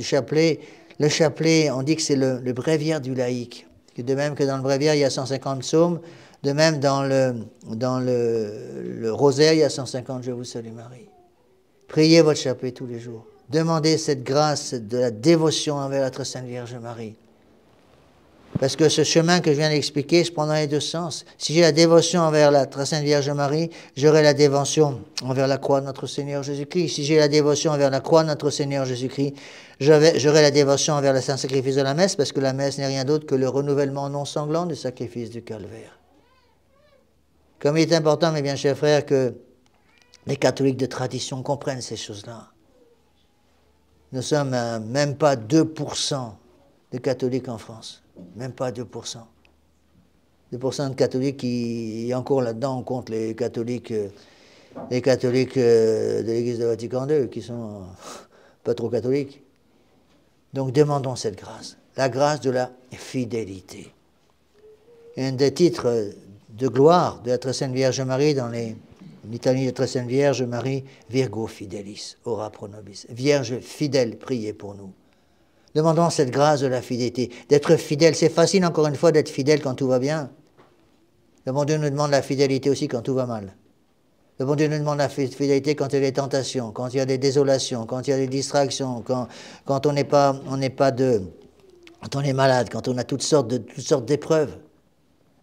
chapelet. Le chapelet, on dit que c'est le bréviaire du laïc. De même que dans le bréviaire, il y a 150 psaumes, de même dans le rosaire, il y a 150 « Je vous salue Marie ». Priez votre chapelet tous les jours. Demandez cette grâce de la dévotion envers notre Sainte Vierge Marie. Parce que ce chemin que je viens d'expliquer, je prends dans les 2 sens. Si j'ai la dévotion envers la Sainte Vierge Marie, j'aurai la dévotion envers la croix de notre Seigneur Jésus-Christ. Si j'ai la dévotion envers la croix de notre Seigneur Jésus-Christ, j'aurai la dévotion envers le Saint-Sacrifice de la messe, parce que la messe n'est rien d'autre que le renouvellement non sanglant du sacrifice du calvaire. Comme il est important, mes bien chers frères, que les catholiques de tradition comprennent ces choses-là. Nous sommes même pas 2% de catholiques en France. Même pas 2%. 2% de catholiques, il y a encore là-dedans, on compte les catholiques de l'Église de Vatican II, qui sont pas trop catholiques. Donc demandons cette grâce, la grâce de la fidélité. Et un des titres de gloire de notre Sainte Vierge Marie dans les Litanie de très sainte Vierge Marie, Virgo fidelis, ora pro nobis. Vierge fidèle, priez pour nous. Demandons cette grâce de la fidélité, d'être fidèle. C'est facile, encore une fois, d'être fidèle quand tout va bien. Le bon Dieu nous demande la fidélité aussi quand tout va mal. Le bon Dieu nous demande la fidélité quand il y a des tentations, quand il y a des désolations, quand il y a des distractions, quand on n'est pas quand on est malade, quand on a toutes sortes d'épreuves.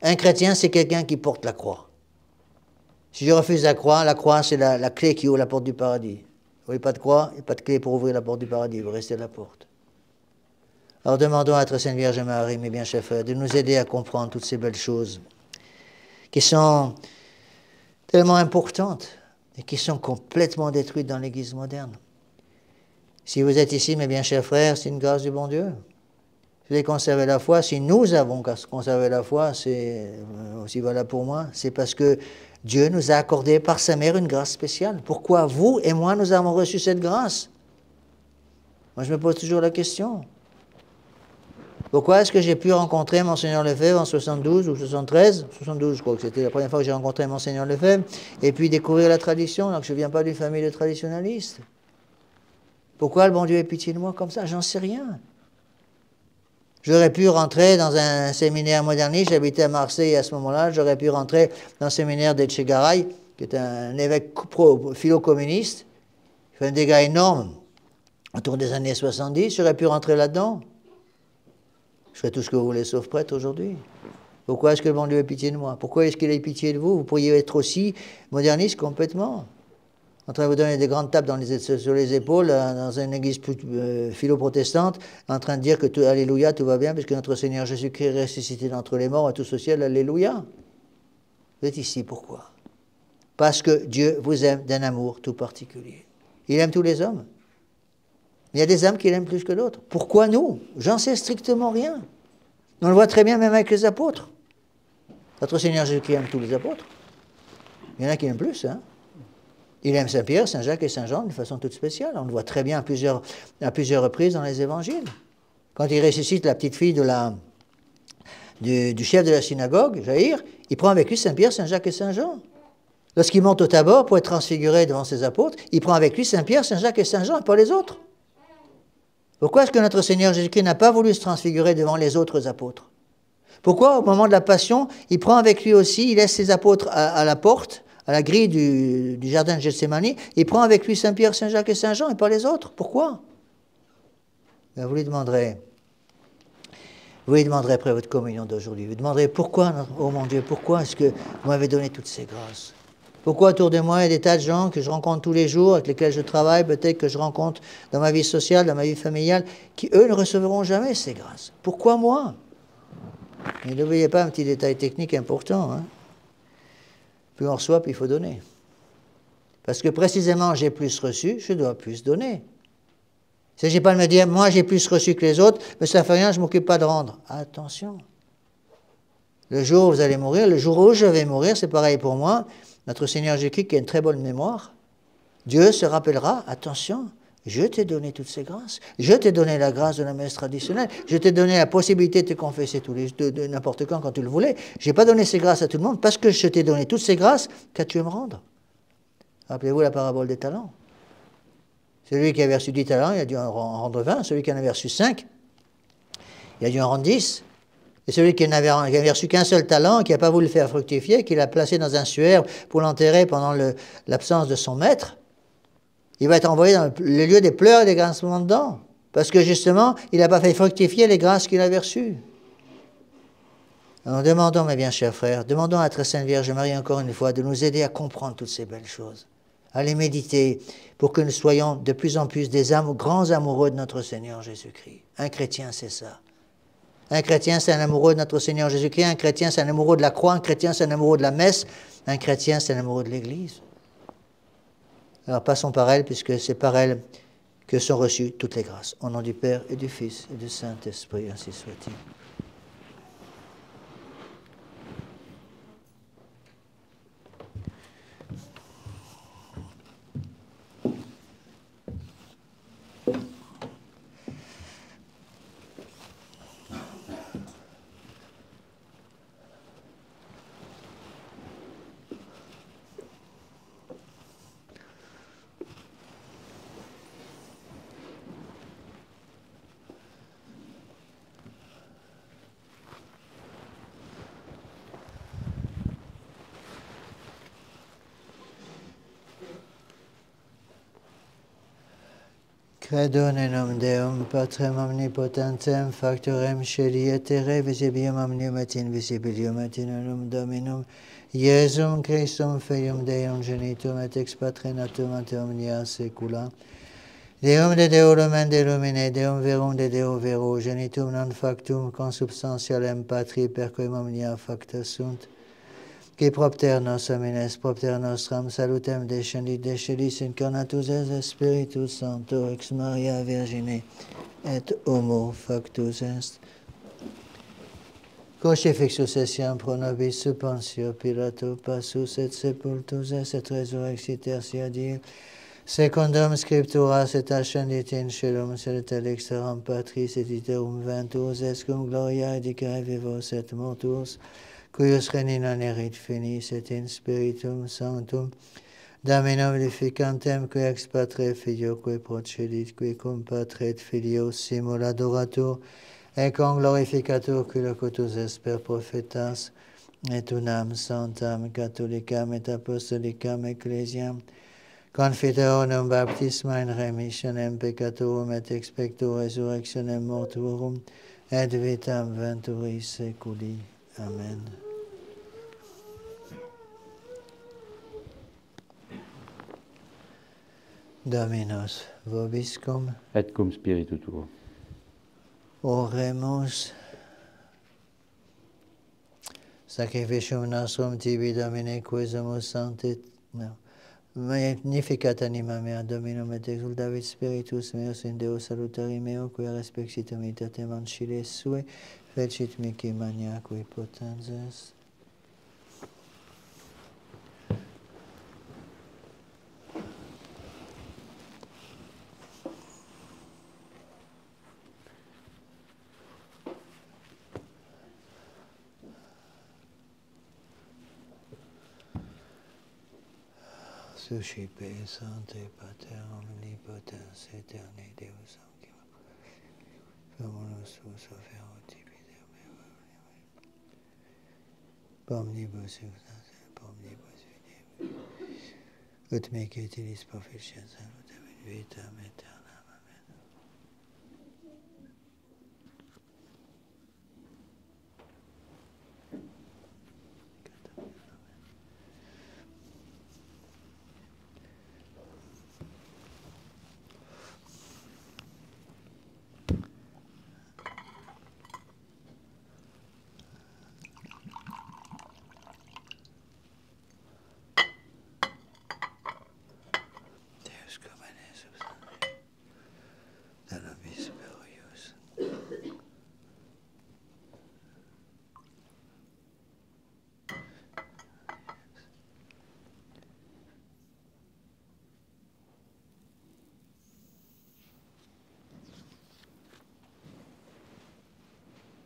Un chrétien, c'est quelqu'un qui porte la croix. Si je refuse la croix, c'est la clé qui ouvre la porte du paradis. Vous voyez pas de croix, il n'y a pas de clé pour ouvrir la porte du paradis, vous restez à la porte. Alors demandons à notre Sainte Vierge Marie, mes bien chers frères, de nous aider à comprendre toutes ces belles choses qui sont tellement importantes et qui sont complètement détruites dans l'Église moderne. Si vous êtes ici, mes bien chers frères, c'est une grâce du bon Dieu. Si vous avez conservé la foi, si nous avons conservé la foi, c'est aussi valable pour moi, c'est parce que Dieu nous a accordé par sa mère une grâce spéciale. Pourquoi vous et moi, nous avons reçu cette grâce? Moi, je me pose toujours la question. Pourquoi est-ce que j'ai pu rencontrer Monseigneur Lefebvre en 72 ou 73? 72, je crois que c'était la première fois que j'ai rencontré Monseigneur Lefebvre, et puis découvrir la tradition, alors que je ne viens pas d'une famille de traditionalistes. Pourquoi le bon Dieu ait pitié de moi comme ça? J'en sais rien. J'aurais pu rentrer dans un séminaire moderniste, j'habitais à Marseille à ce moment-là, j'aurais pu rentrer dans le séminaire d'Etchegaray, qui est un évêque philo-communiste, qui fait un dégât énorme autour des années 70, j'aurais pu rentrer là-dedans. Je ferai tout ce que vous voulez, sauf prêtre aujourd'hui. Pourquoi est-ce que le bon Dieu ait pitié de moi? Pourquoi est-ce qu'il ait pitié de vous? Vous pourriez être aussi moderniste complètement. En train de vous donner des grandes tapes sur les épaules, dans une église philo-protestante, en train de dire que tout, alléluia, tout va bien, puisque notre Seigneur Jésus-Christ est ressuscité d'entre les morts, à tous au ciel, alléluia. Vous êtes ici, pourquoi? Parce que Dieu vous aime d'un amour tout particulier. Il aime tous les hommes. Il y a des âmes qu'il aime plus que d'autres. Pourquoi nous? J'en sais strictement rien. On le voit très bien même avec les apôtres. Notre Seigneur Jésus-Christ aime tous les apôtres. Il y en a qui aiment plus, hein. Il aime Saint-Pierre, Saint-Jacques et Saint-Jean d'une façon toute spéciale. On le voit très bien à plusieurs reprises dans les évangiles. Quand il ressuscite la petite fille du chef de la synagogue, Jaïr, il prend avec lui Saint-Pierre, Saint-Jacques et Saint-Jean. Lorsqu'il monte au Tabor pour être transfiguré devant ses apôtres, il prend avec lui Saint-Pierre, Saint-Jacques et Saint-Jean et pas les autres. Pourquoi est-ce que notre Seigneur Jésus-Christ n'a pas voulu se transfigurer devant les autres apôtres? Pourquoi, au moment de la Passion, il prend avec lui aussi, il laisse ses apôtres à la porte, à la grille du jardin de Gethsémani, il prend avec lui Saint-Pierre, Saint-Jacques et Saint-Jean et pas les autres? Pourquoi? Ben, vous lui demanderez après votre communion d'aujourd'hui, vous demanderez pourquoi, oh mon Dieu, pourquoi est-ce que vous m'avez donné toutes ces grâces? Pourquoi autour de moi, il y a des tas de gens que je rencontre tous les jours, avec lesquels je travaille, peut-être que je rencontre dans ma vie sociale, dans ma vie familiale, qui, eux, ne recevront jamais ces grâces? Pourquoi moi? Et n'oubliez pas un petit détail technique important. Hein. Plus on reçoit, plus il faut donner. Parce que précisément, j'ai plus reçu, je dois plus donner. Il ne s'agit pas de me dire, moi j'ai plus reçu que les autres, mais ça ne fait rien, je ne m'occupe pas de rendre. Attention. Le jour où vous allez mourir, le jour où je vais mourir, c'est pareil pour moi. Notre Seigneur Jésus-Christ qui a une très bonne mémoire, Dieu se rappellera, attention, je t'ai donné toutes ces grâces, je t'ai donné la grâce de la messe traditionnelle, je t'ai donné la possibilité de te confesser de n'importe quand tu le voulais. Je n'ai pas donné ces grâces à tout le monde parce que je t'ai donné toutes ces grâces qu'as-tu à me rendre? Rappelez-vous la parabole des talents. Celui qui avait reçu 10 talents, il a dû en rendre 20, celui qui en avait reçu 5, il a dû en rendre 10. Et celui qui n'avait reçu qu'un seul talent, qui n'a pas voulu le faire fructifier, qui l'a placé dans un suaire pour l'enterrer pendant l'absence de son maître, il va être envoyé dans le lieu des pleurs et des grincements de dents. Parce que justement, il n'a pas fait fructifier les grâces qu'il avait reçues. Alors demandons, mes bien chers frères, demandons à notre Sainte Vierge Marie encore une fois de nous aider à comprendre toutes ces belles choses, à les méditer, pour que nous soyons de plus en plus des grands amoureux de notre Seigneur Jésus-Christ. Un chrétien, c'est ça. Un chrétien, c'est un amoureux de notre Seigneur Jésus-Christ. Un chrétien, c'est un amoureux de la croix. Un chrétien, c'est un amoureux de la messe. Un chrétien, c'est un amoureux de l'Église. Alors passons par elle, puisque c'est par elle que sont reçues toutes les grâces. Au nom du Père et du Fils et du Saint-Esprit, ainsi soit-il. Credo nenum Deum, Patrem omnipotentem, factorem celi et terrae, visibilium omnium et invisibilium, et in unum Dominum, Iesum Christum, Filium Deum genitum, et ex Patre natum ante omnia saecula. Deum de Deo lumen de lumine, Deum verum de Deo vero, genitum non factum, consubstantialem Patri, per quem omnia facta sunt, qui propter nos homines, propter nostram salutem descendit de celis incarnatus es Spiritus Sancto, ex Maria Virgine, et homo factus est. Crucifixus essiam pro nobis sub Pontio Pilato, passus et sepultus est, et resurrexit tertia die, secundum scripturas et ascendit in caelum, sedet ad exteram Patris et iterum ventus est cum gloria edicare vivos et mortuos, cuius reni non erit finis, et in Spiritum Sanctum, Dominum vivificantem, qui ex Patre Filioque procedit, qui cum Patre et Filio simul adoratur, et con glorificatur, qui locutus est per prophetas, et unam sanctam catholicam et apostolicam ecclesiam, confiteronum baptisma in remissionem peccatorum et expecto resurrectionem mortuorum, et vitam venturis seculi. Amen. Dominus vobiscum, Et cum spiritu tuo. oremus. Sacrificium nostrum tibi, Domine, quesumus sanctit, magnificat anima mea, Dominum, et exultavit spiritus meus in Deo salutari meo, qui respexit umilitatem anciles sue, fecit mihi maniacui potens est. Suscipe Sancte Pater omnipotens aeterni Deus anima. Dominus tuus ofero tibi Deo pomnibus pomnibus videm. Ut me utilis proficiens salutem in vitam aeternam. Amen. Deus comene substanti, da nobis perius.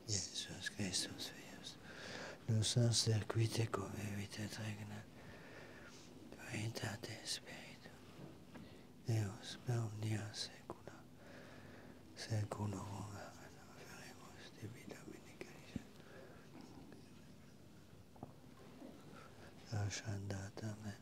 Jesus Christus, Fius, nous en circuite cum evit et regnat, Veritate Spiritu, Deus per omnia saecula, saeculorum. Amen. Oferemus tibi Dominicalis. Ascendat. Amen.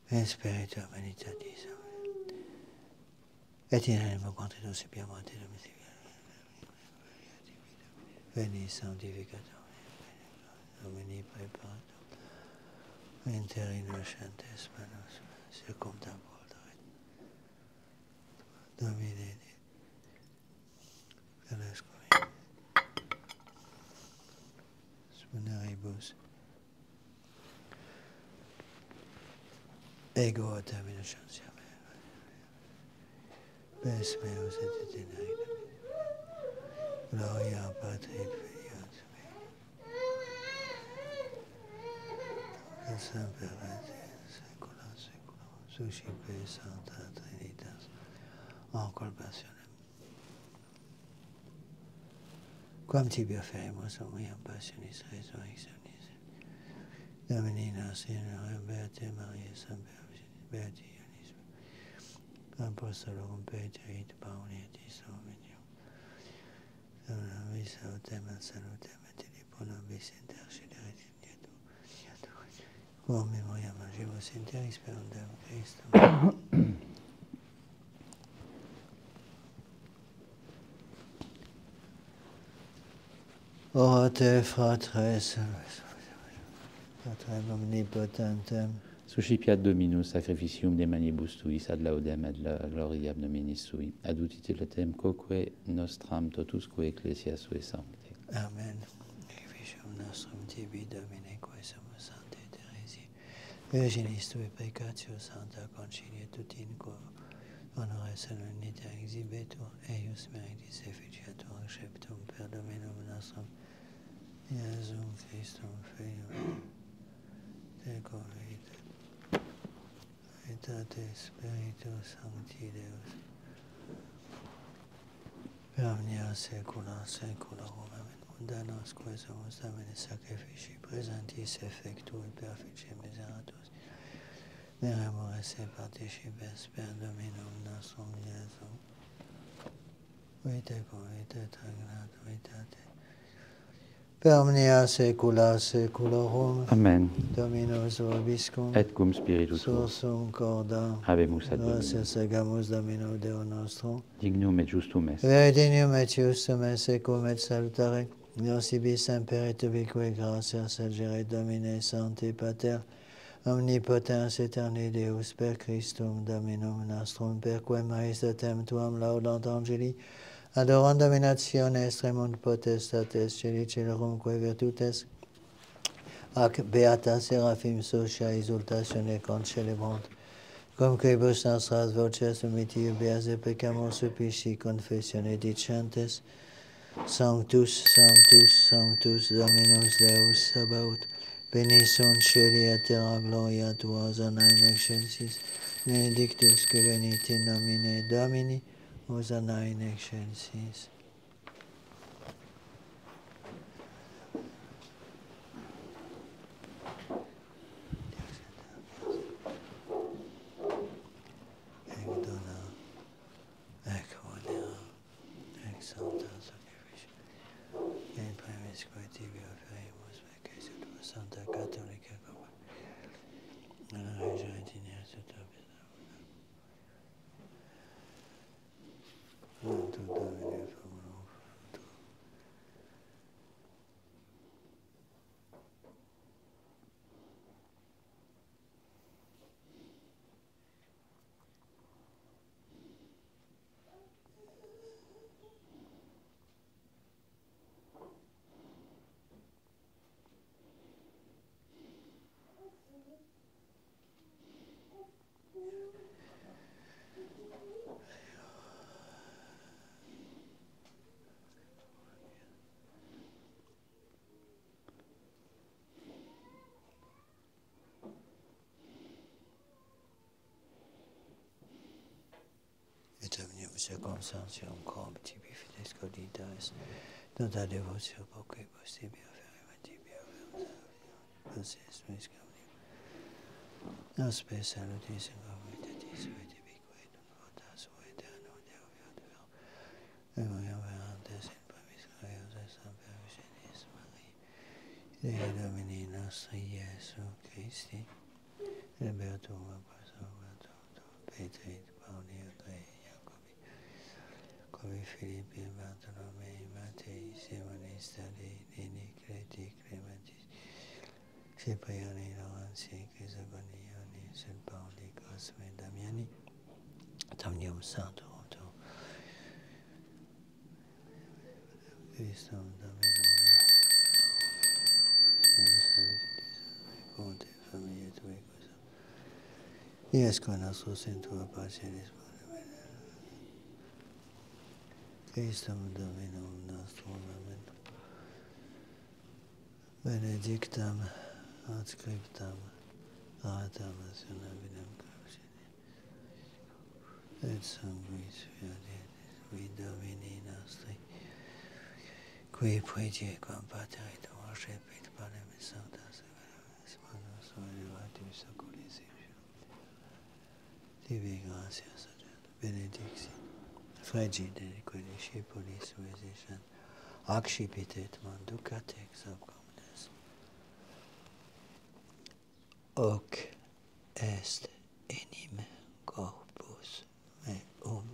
In spiritu benedictis, et in animo contritus sappiamo te Veni sanctificator, Domini preparator, inter innocentes manus, circumtamboldoret, Domine, Canescoli, Spuneribus, ego termino chantiam, Pes meus et in Gloria Patri et Filii et semper et saecula saeculorum. Suscipe Sancta Trinitas, en colpationem. Quam tibi oferimus omnium passionis resurrectionis, Domini nos in Beate Mariae semper Beati Ionis, Apostolorum Petri et Pauli et Isominium, salutem, salutem, et bonum bis inter sideret diato. Quam memoria magibus interis per Deum Christum. O te fratres, Patrem omnipotentem, Suscipiat Dominus sacrificium de manibus tuis ad laudem et la gloriam nominis sui, ad utilitem quoque nostram totusque ecclesia sue sancte. Amen. Sacrificium nostrum tibi, Domine, quae sumus Sancte Theresie, Virginis tui precatio Santa Concilia tutinque, honores et unita exhibetur, eius meritis efficiatur acceptum per Dominum nostrum, Iesum Christum Filium, Deco Veritate Spiritus Sancti Deus, per omnia saecula saeculorum. Amen. Munda nosque sumus Domine sacrifici presentis effectu et perficie miseratus, meremus et participes per Dominum nostrum Iesum, vite cum vite tragnat veritate, per omnia saecula saeculorum. Amen. Dominus vobiscum, Et cum spiritu tuo. sursum corda, Habemus ad Domino. gratias agamus Domino Deo nostro, Dignum et justum est. Veridium et justum et secum et salutare, nos ibi semper et ubique gratias agere Domine Sancte Pater, omnipotens aeterni Deus per Christum Dominum nostrum, per quem majestatem tuam laudant angeli, adorant dominatione extremum potestates celi celerumque virtutes, ac beata seraphim socia exultatione concelebrant, cum quibus nostras voces umiti ubias et peccamus supplici confessione dicentes, Sanctus, Sanctus, Sanctus, Dominus Deus Sabaoth, benissons cieli et terra gloria tua, Hosanna in excelsis, benedictus que venit in nomine Domini, Hosanna in excelsis. Santa Cattolica Regia Etinia et omnium circumstantium quam tibi fides cogitaris, nota devotio quibus tibi offerim tibi offerim salutatis mis comnium. Nos pe salutis in comitatis sui tibi quae non votas o eterno Deo viator. Memoriam verantes in premis glorios et semper Virginis Maria, Dei Domini nostri Iesu Christi, libertum apostolatum Petri, Pauli, Andrei, Jacobi, Covi Filippi, Bartolomei, Mattei, Simonis, Tadei, Nini, Creti, Clementis, Cipriani, Laurenzi, Crisogoni, Ionis, et Pauli, Cosme, Damiani, Dominium Sanctum, Christum Dominum Conte, familia tui, Iesque nostros in tua paceris bonum. Christum Dominum nostrum, amen. Benedictam adscriptam atam asinabinem crucini, et sanguis fiatis, vi Domini nostri, qui puegie quam pater et recepit panem et sanctas manus elevatus oculis tibi gratias benedicti, frigide quae discipulis sues ecent, Accipitet manducatex ab communes. Hoc est enim corpus meum.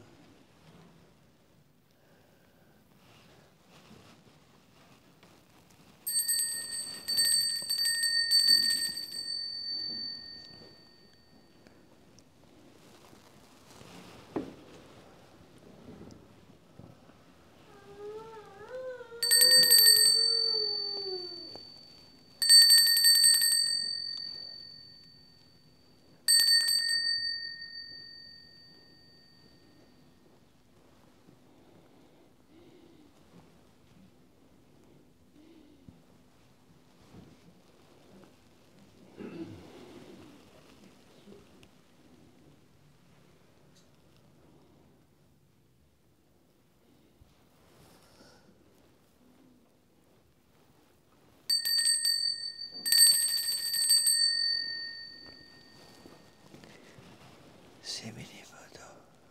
Simili modo,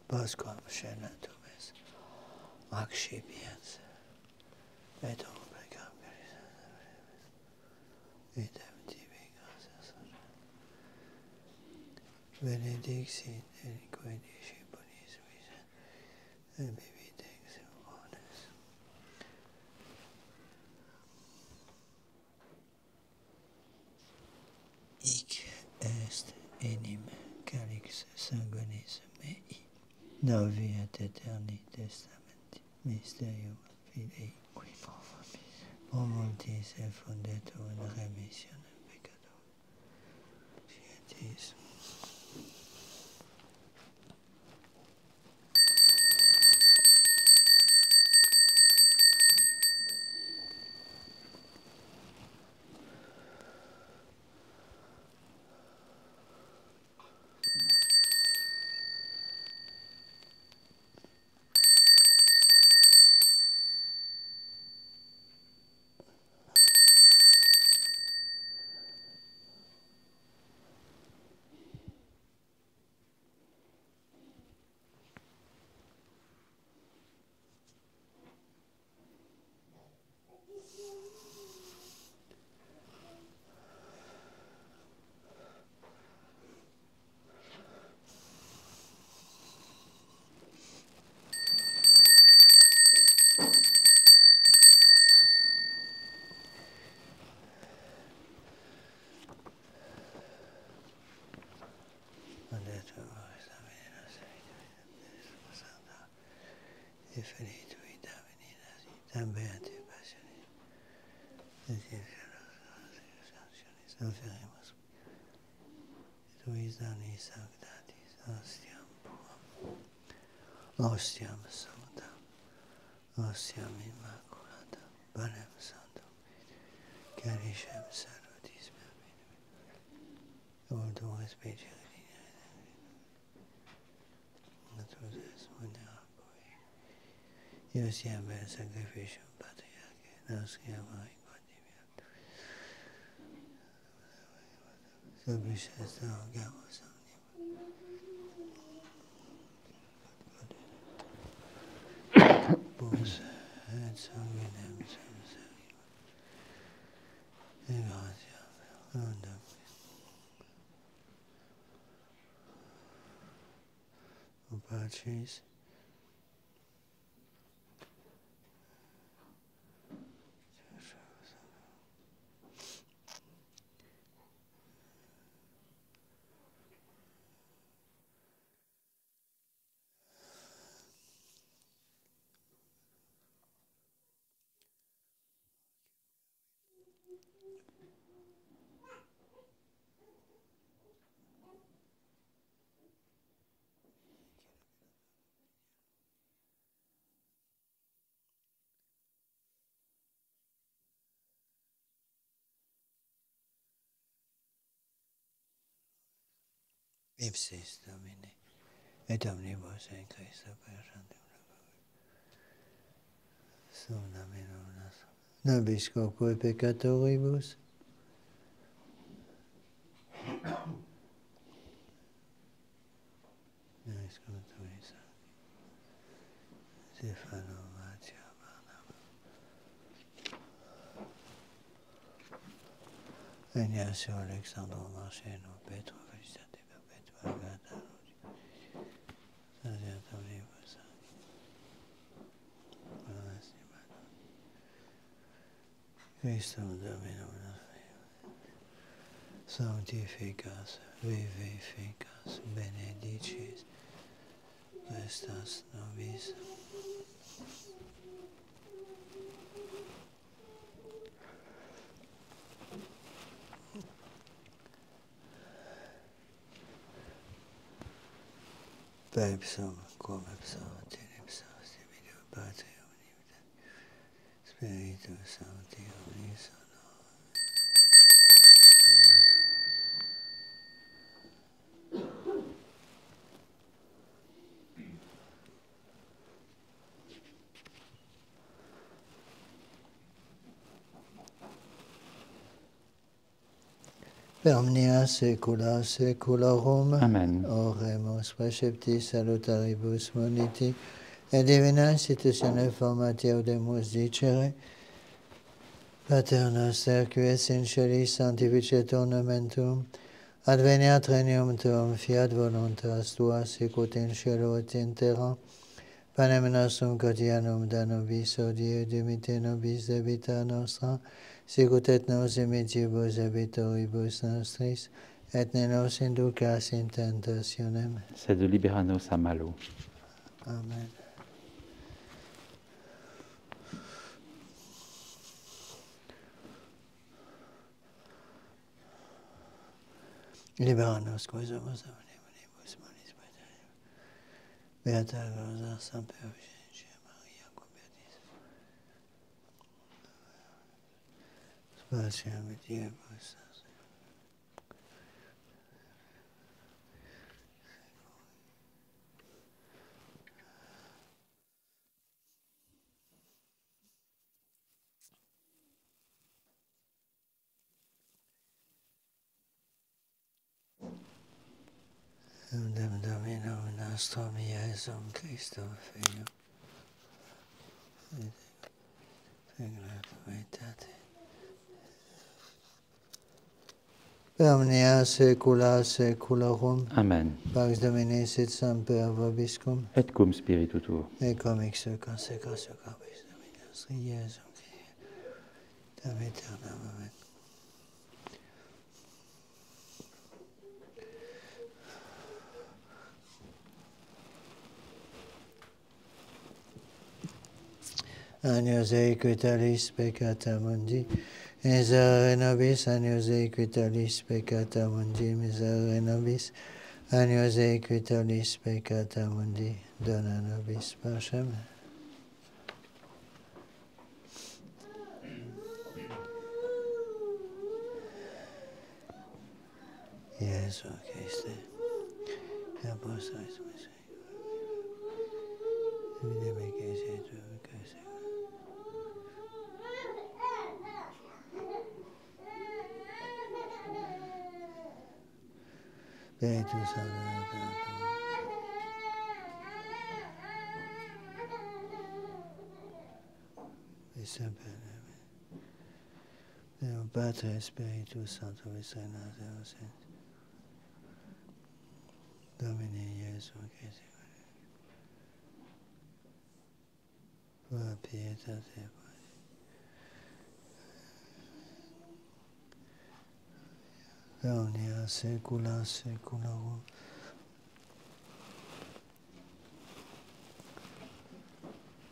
Bosquam scenatum est accipiens, et obligam idem tibi gracias. Benedixit in quae discipulis viset, et vivitex omnes. Hic est enim calix sanguinis mei, novi et aeterni testamenti, mysterium Filii, qui pro multis effundetur in remissionem peccatorum. Scientis. Et finito vita venidas, itam beati passionis, et in sancionis oferimus, et tuis danis sanctatis, ostiam puram, ostiam sanctam, ostiam immaculata, panem sanctum, caricem salutis meam, ultum specie naturales vulnerabili. Ius iam per sacrificium patriarche, nasciam inquantiviam. Subis est orgamus omnibus. Pus et sanguinem semserima. Et gratiam undam. O Patris, ipsis Domini, et omnibus in Christo persantem sumna minum nostrum. Nobis corpore peccatoribus, nobis corpore sancti, Stefano, Matteo, Barnaba, Ignacio Alexandro Marcello Petro Felicite Perpetua Agata Christum Dominum Sanctificas Vivificas Benedicis Restas Nobis. Pepsum, cum ipsum, ipsum, similio Patri omnipotens, Spiritus Sancti unisono. Per omnia saecula saeculorum. Amen. Oremus preceptis salutaribus moniti, et divina institutione formati audemus dicere, Pater noster, qui es in celis, sanctificetur nomen tuum, adveniat regnum tuum, fiat voluntas tua, sicut in cielo et in terra. Panem nostrum quotidianum da nobis hodie, et dimite nobis debita nostra, sicut et nos dimitibus debitoribus nostris, et ne nos inducas in tentationem. Sed libera nos a malo. Amen. Libera nos quoisomus omnibus malis paeterium. Beata Rosa Semper Virginia Maria Convertis. Spatiam et diebus. Dominum nostrum Iesum Christum Filio. Per omnia saecula saeculorum. Amen. Pax Domini sit semper vobiscum. Et cum spiritu tuo. Et comic secus secus secabis Domini nostri Iesum Christi. Tam aeternam. Amen. Agnus equitalis peccata mundi, miserere nobis. Agnus equitalis peccata mundi, miserere nobis. Agnus equitalis peccata mundi, dona nobis pacem. Iesu Christe, apostolis Vide che sei tu, che sei. Spiritus Sancto. E sempre. Deo Padre Spiritus Sancto, visrenate os Domini Iesu Christi. Tua pietate. Omnia saecula saeculorum.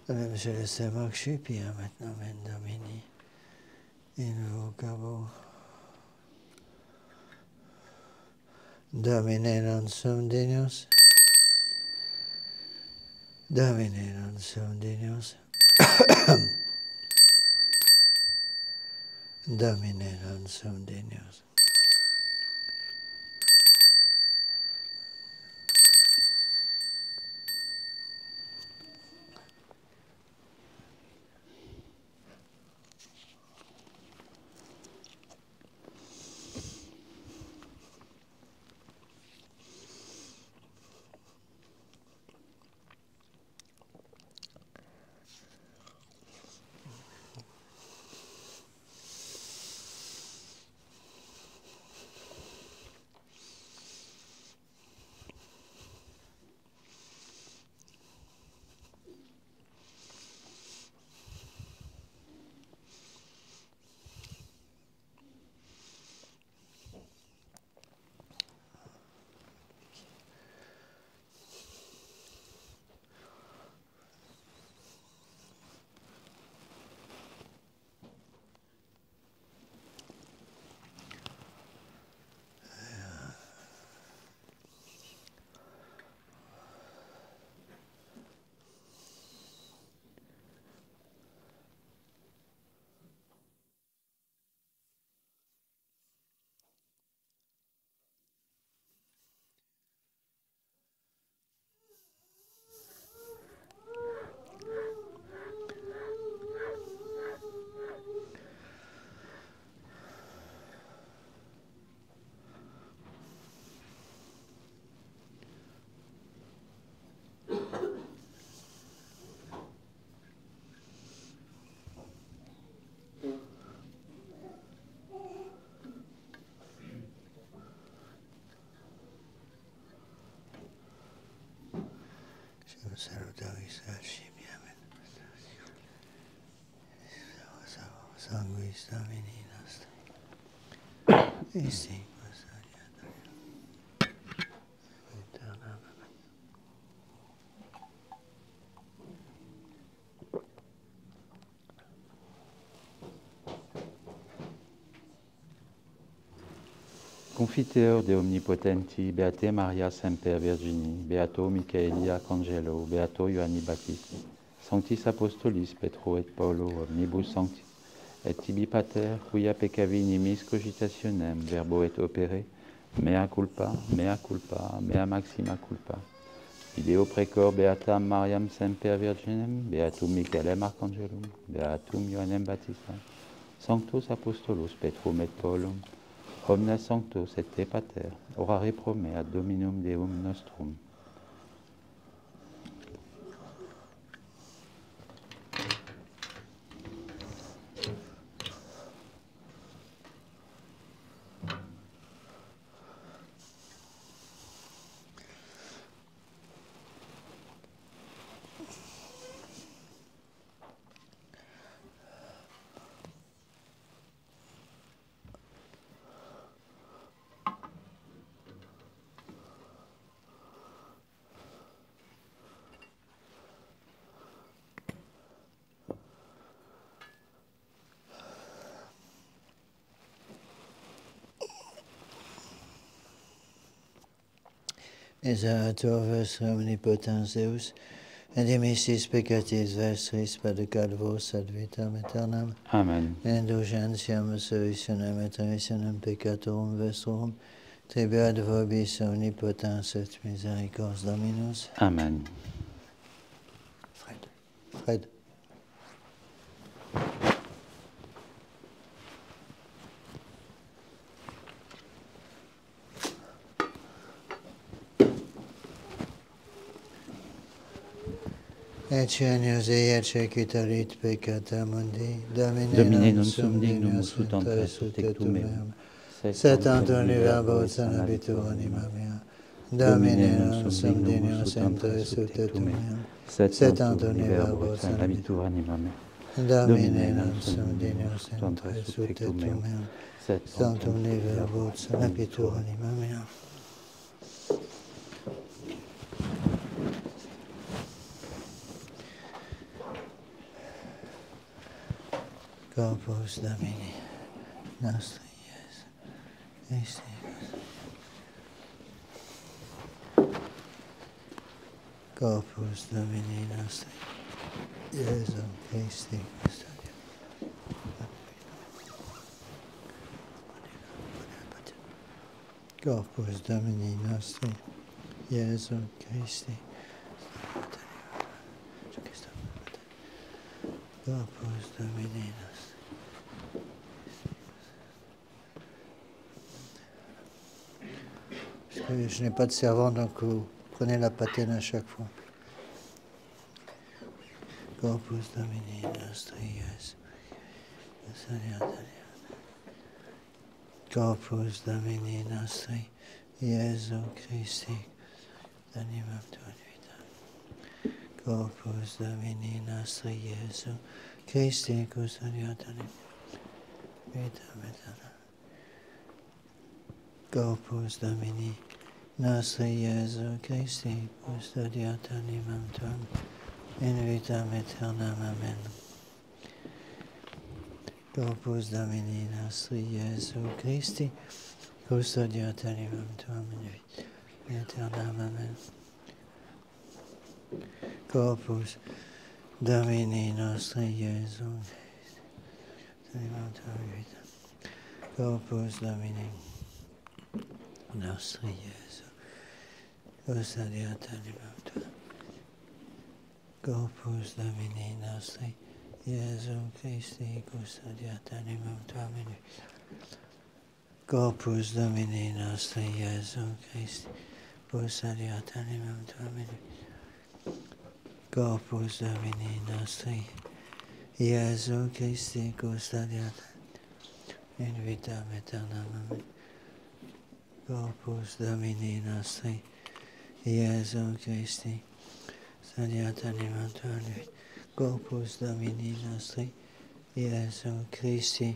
Adem celestem accipiam et nomen Domini invocabo. Domine non sum dignus. Domine non sum dignus. Domine non sum dignus. salutaris amen. Sanguis Domini nostri. Isti Confiteor de omnipotenti, Beate Maria Semper Virginie, Beato Michaeli Arcangelo, Beato Ioanni Baptiste, Sanctis Apostolis Petro et Paulo, omnibus sancti, et tibi pater, quia peccavi nimis cogitationem, verbo et opere, mea culpa, mea maxima culpa. Ideo precor Beatam Mariam Semper Virginem, Beatum Michaelem Arcangelum, Beatum Ioannem Baptistam, Sanctus Apostolus Petrum et Paulum, omnes sanctos et te pater, orare pro me ad Dominum Deum nostrum. Exator vos omnipotens Deus, et dimissis peccatis vestris padecad vos ad vitam aeternam, Amen. indulgentiam absolutionem et remissionem peccatorum vestrum, tribua de vobis omnipotens et misericords Dominus. Amen. Fred. Et genius et citarit peccata mundi, Domine non sum dignum ut antre tectum meum, sed Antoni verbo sanabitur anima mea. Domine non sum dignum entre tectum meum, sed Antoni verbo sanabitur anima mea. Domine non sum dignum entre tectum meum, sed Antoni verbo sanabitur anima mea. Corpus Domini nostri Christi. Corpus Domini nostri Jesu Christi custodia. Corpus Domini nostri Jesu Christi. Corpus Domini nostri. Je n'ai pas de servant, donc vous prenez la patène à chaque fois. Corpus Domini nostri Jesu. Corpus Domini nostri Jesu Christi. Animam tuam vitam. Corpus Domini nostri Jesu Christi. Custodiat animam vitam aeternam. Corpus Domini nostri Jesu Christi, custodiat animam tuam, in vitam aeternam. Amen. Corpus Domini nostri Jesu Christi, custodiat animam tuam, in vitam aeternam. Amen. Corpus Domini nostri Jesu Christi, animam tuam, in vitam. Corpus Domini nostri Jesu, custodiat animam tuam. Corpus Domini nostri Jesu Christi, custodiat animam tuam in vitam. Corpus Domini nostri Jesu Christi, custodiat animam tuam in vitam. Corpus Domini nostri Jesu Christi, custodiat in vitam aeternam. Amen. Corpus Domini nostri Jesu Christi, Sadiatanima Tali, Corpus Domini nostri, Iesu Christi,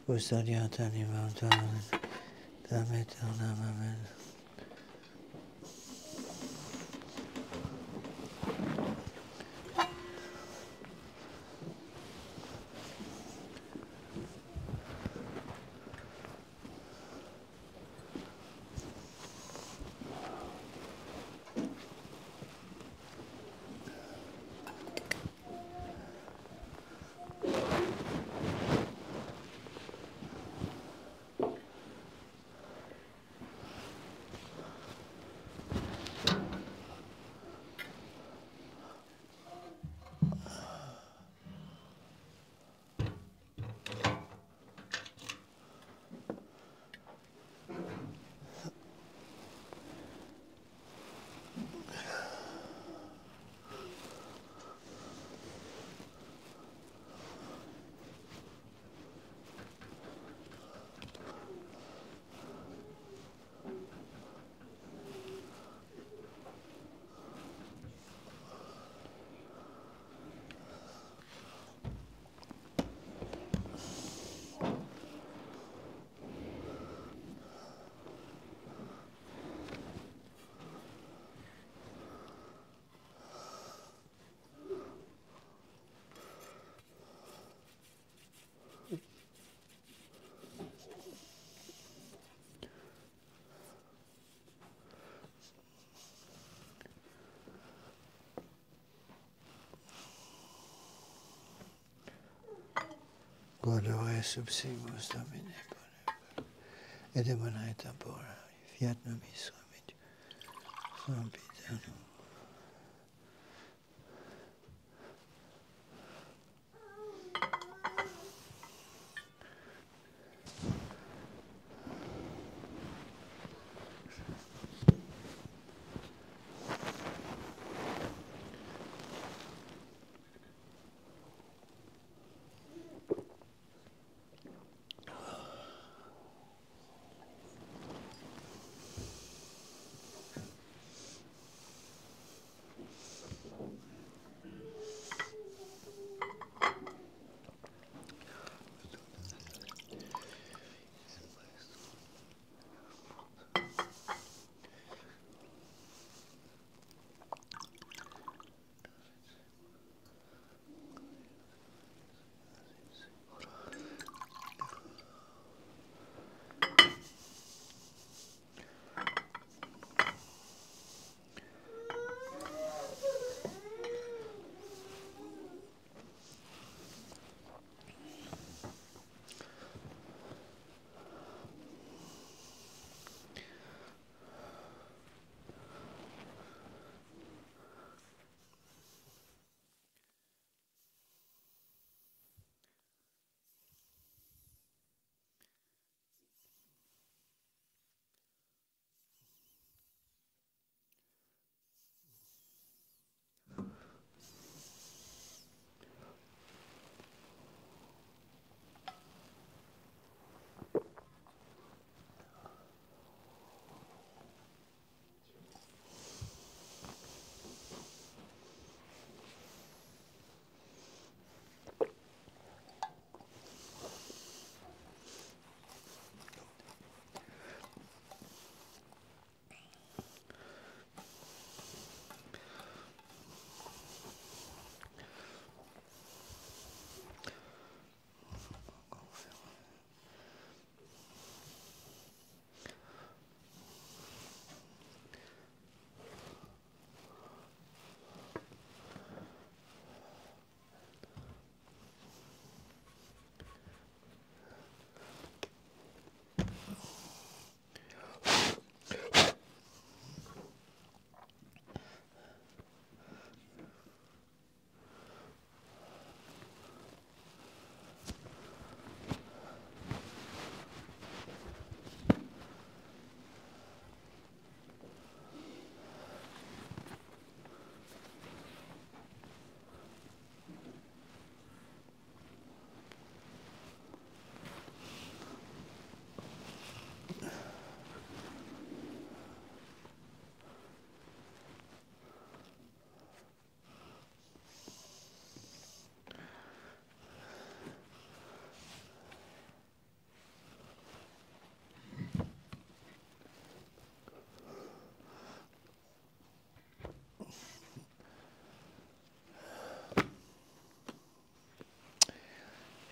Custodiatanima Tali, Dam aeternam. Amen. Quodore subsimus Domine bonum, et demone tempora, fiat nobis remedium, Sancti.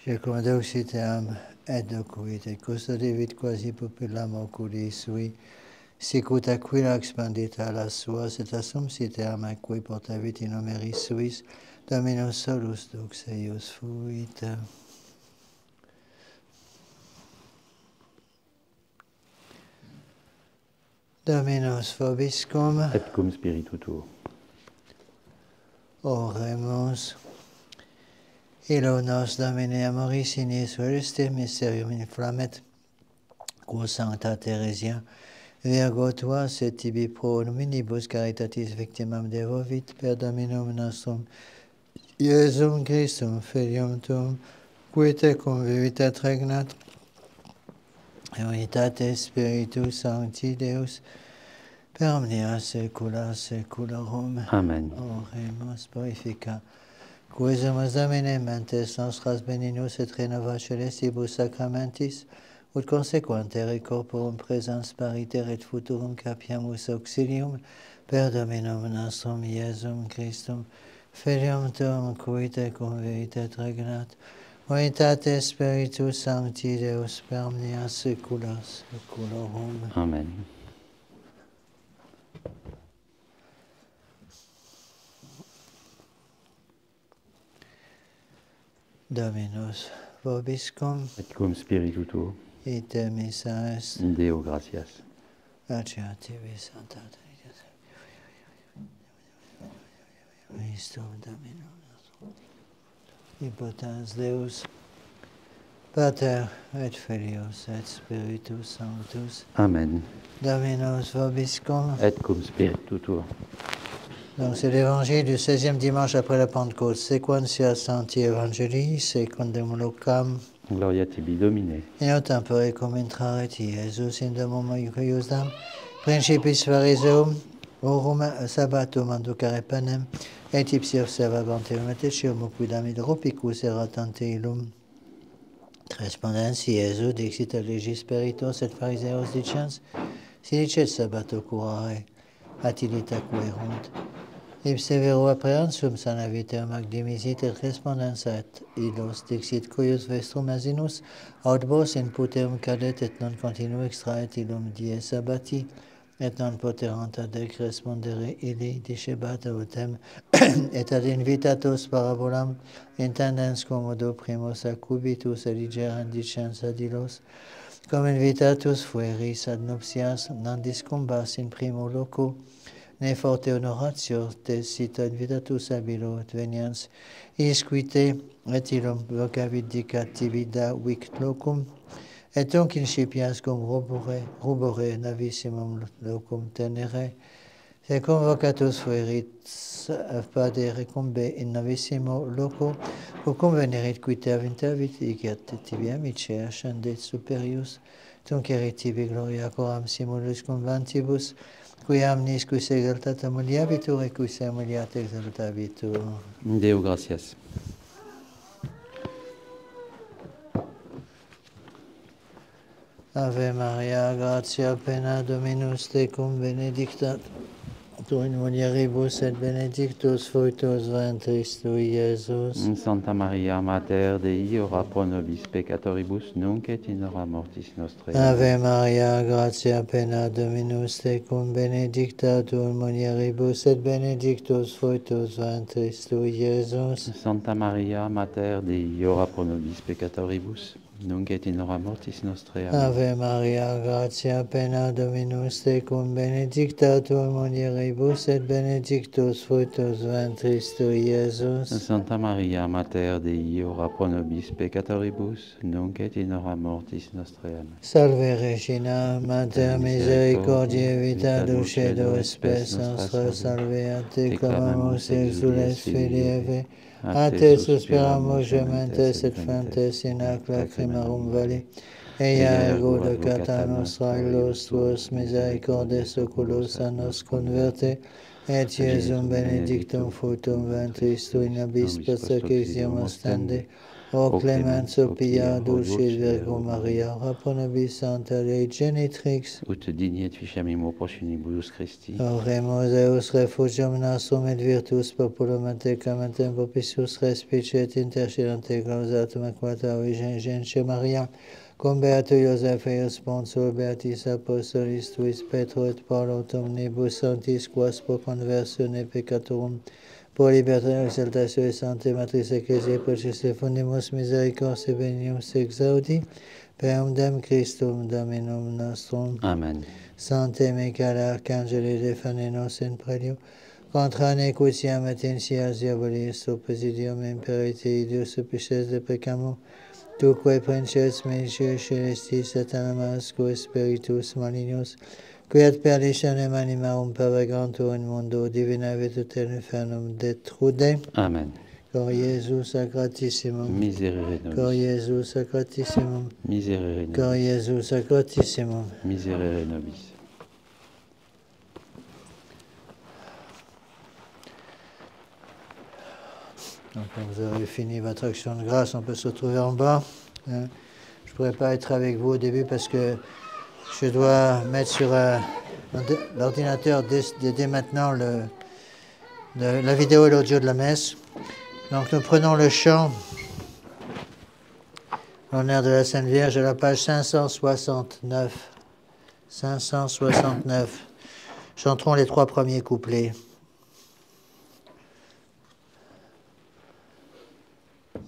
Circumdauciteam et docuit et custodivit quasi popullam oculi sui, sicut aquila expandita la suas et assumsiteam equi portavit in numeris suis, Dominus solus dux eius fuit. Dominus vobiscum. Et cum spiritu tuo. Oremus. Ilo nos Domine amoris in Iesu Christe mysterium inflammet, quo sancta Theresia, Virgo tuas et tibi pro nominibus caritatis victimam devovit per Dominum nostrum, Iesum Christum, Filium tuum, qui tecum vivitat regnat, unitate Spiritus Sancti Deus, per omnia saecula saeculorum. Amen. Oremus purifica. Quisumus Domine mentes nostras benignus et renova celestibus sacramentis, ut consequente corporum presens pariter et futurum capiamus auxilium per Dominum nostrum Iesum Christum, Filium tuum, qui tecum vivitat regnat, unitate Spiritus Sancti Deus, per omnia saecula saeculorum. Amen. Dominus vobiscum, Et cum spiritu tuo. ite missa est, Deo gratias. Gratia tibi, Santa Trinitatis, Christum Dominum nostrum, omnipotens Deus, Pater et Filius et Spiritus Sanctus, Amen. Dominus vobiscum. Et cum spiritu tuo. Donc c'est l'évangile du 16e dimanche après la Pentecôte. Sequentia Sancti Evangelii, secundum locam. Gloria tibi, Domine. In tempore cum intraret Iesus in domum Iusdam, principis Phariseum, orum sabbatum anducare panem, et ipsi observabant eum et ecium quidam hydropicus erat ante illum. Respondens Iesus dixit a legis peritos et Phariseos dicens, si dicet sabbato curare, atilita querunt. Ipse vero apprehensum sanaviter mag dimisit et respondens et illos dixit cuius vestrum asinus, aut vos in puterum cadet et non continu extraet illum die sabbati, et non poterant adec respondere illi dicebata utem, et ad invitatos parabolam intendens commodo primus accubitus eligerant dicens ad illos, cum invitatus fueris ad nuptias non discumbas in primo loco, ne forte honoratio te sita invitatus abilo et veniens, isquite et illum vocavit dicat tibi da vict locum, et tunc incipiens cum rubore navissimum locum tenere, se convocatus fuerit pade recumbe in navissimo loco, cum venerit qui te avintavit, igiat tibi amice ascendet superius, tunc erit tibi gloria coram simulus cum vantibus, qui amnis quis exaltata muliabitur et quis amuliat exaltabitur. Deo gratias. Ave Maria, gratia plena Dominus tecum, benedicta tu in mulieribus et benedictus fructus ventris tui, Iesus. Santa Maria, Mater Dei, ora pro nobis peccatoribus, nunc et in hora mortis nostrae. Ave Maria, gratia plena Dominus tecum, benedicta tu in mulieribus et benedictus fructus ventris tui, Iesus. Santa Maria, Mater Dei, ora pro nobis peccatoribus, nunc et in hora mortis nostrae. Ave Maria, gratia plena Dominus tecum, benedicta tu in mulieribus et benedictus fructus ventris tui, Iesus. Santa Maria, Mater Dei, ora pro nobis peccatoribus, nunc et in hora mortis nostrae. Salve Regina, Mater misericordiae, vita dulcedo spes nostra, salve a te clamamus exules Filii Eve, a te suspiramus gementes et flantes in ac lacrimarum vale, ea ergo docata nostra illos tuos misericordes oculos a nos converte, et Iesum benedictum fructum ventris tui nobis persecutionem ostende, O clemenzo pia dulcis Virgo Maria, ora pro nobis Sancta Dei Genitrix, ut dignet ficamimo procinibus Christi, oremus eus refugium nostrum et virtus populum tecum et in propitius respice et intercedante clausatum equata Virgine Maria, cum beato Iosef eius Ponsul, beatis apostolis tuis Petro et Paulo, omnibus sanctis quas pro conversione peccatorum, pro libertate exaltatio et sante matris ecclesiae processe fundimus misericors et benignus exaudi, per umdem Christum Dominum nostrum. Amen. Sancte Michael Arcangeli defende nos in prelio, contra nequitiam et insias diabolis opposidium imperite Deus supplices de peccamus, tuque princes ministeri celestis et animas co spiritus malignos, qui ad perditionem animarum pervagrantur in mundo, divina virtutem infernum detrude. Amen. Cor Iesus sacratissimum. Miserere Cor nobis. Iesus sacratissimum. Miserere Cor nobis. Iesus sacratissimum. Miserere nobis. Donc, quand vous avez fini votre action de grâce, on peut se retrouver en bas. Je ne pourrais pas être avec vous au début parce que je dois mettre sur l'ordinateur dès maintenant la vidéo et l'audio de la messe. Donc nous prenons le chant L'honneur de la Sainte Vierge à la page 569. 569. Chanterons les 3 premiers couplets.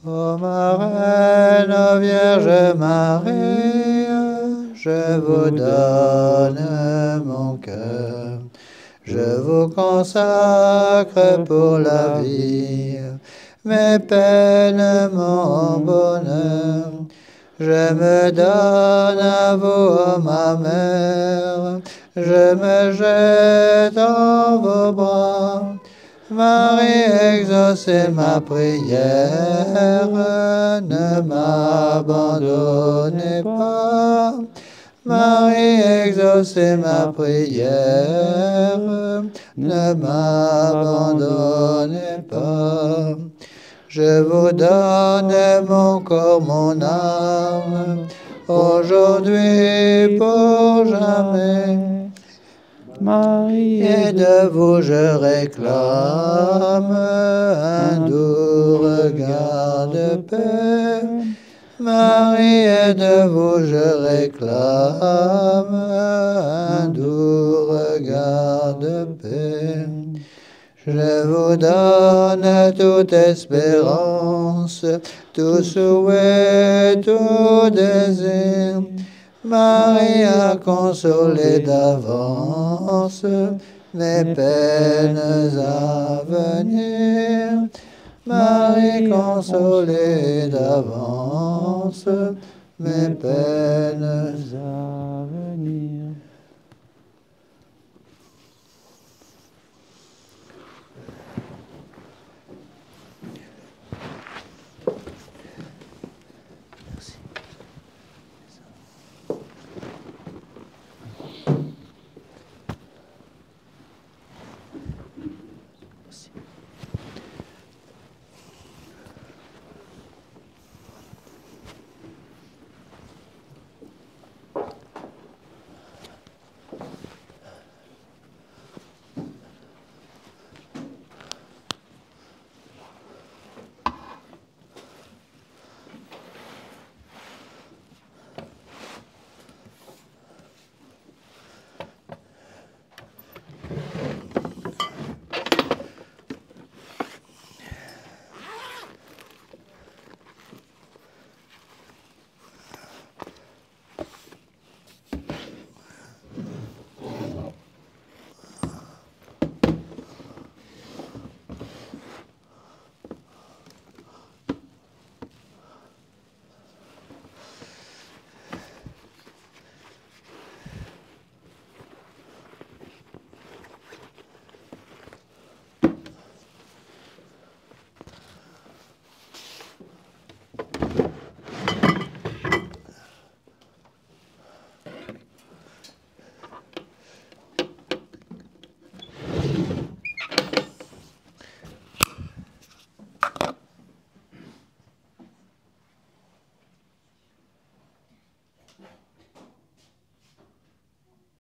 Ô Marraine, ô Vierge Marie, je vous donne mon cœur, je vous consacre pour la vie, mes peines, mon bonheur, je me donne à vous, ô ma mère, je me jette dans vos bras. Marie, exaucez ma prière, ne m'abandonnez pas. Marie, exaucez ma prière, ne m'abandonnez pas. Je vous donne mon corps, mon âme, aujourd'hui pour jamais. Marie, Et de vous je réclame un doux regard de paix. Marie, et de vous je réclame un doux regard de paix. Je vous donne toute espérance, tout souhait, tout désir. Marie a consolé d'avance mes peines à venir. Marie consolée d'avance mes peines à venir.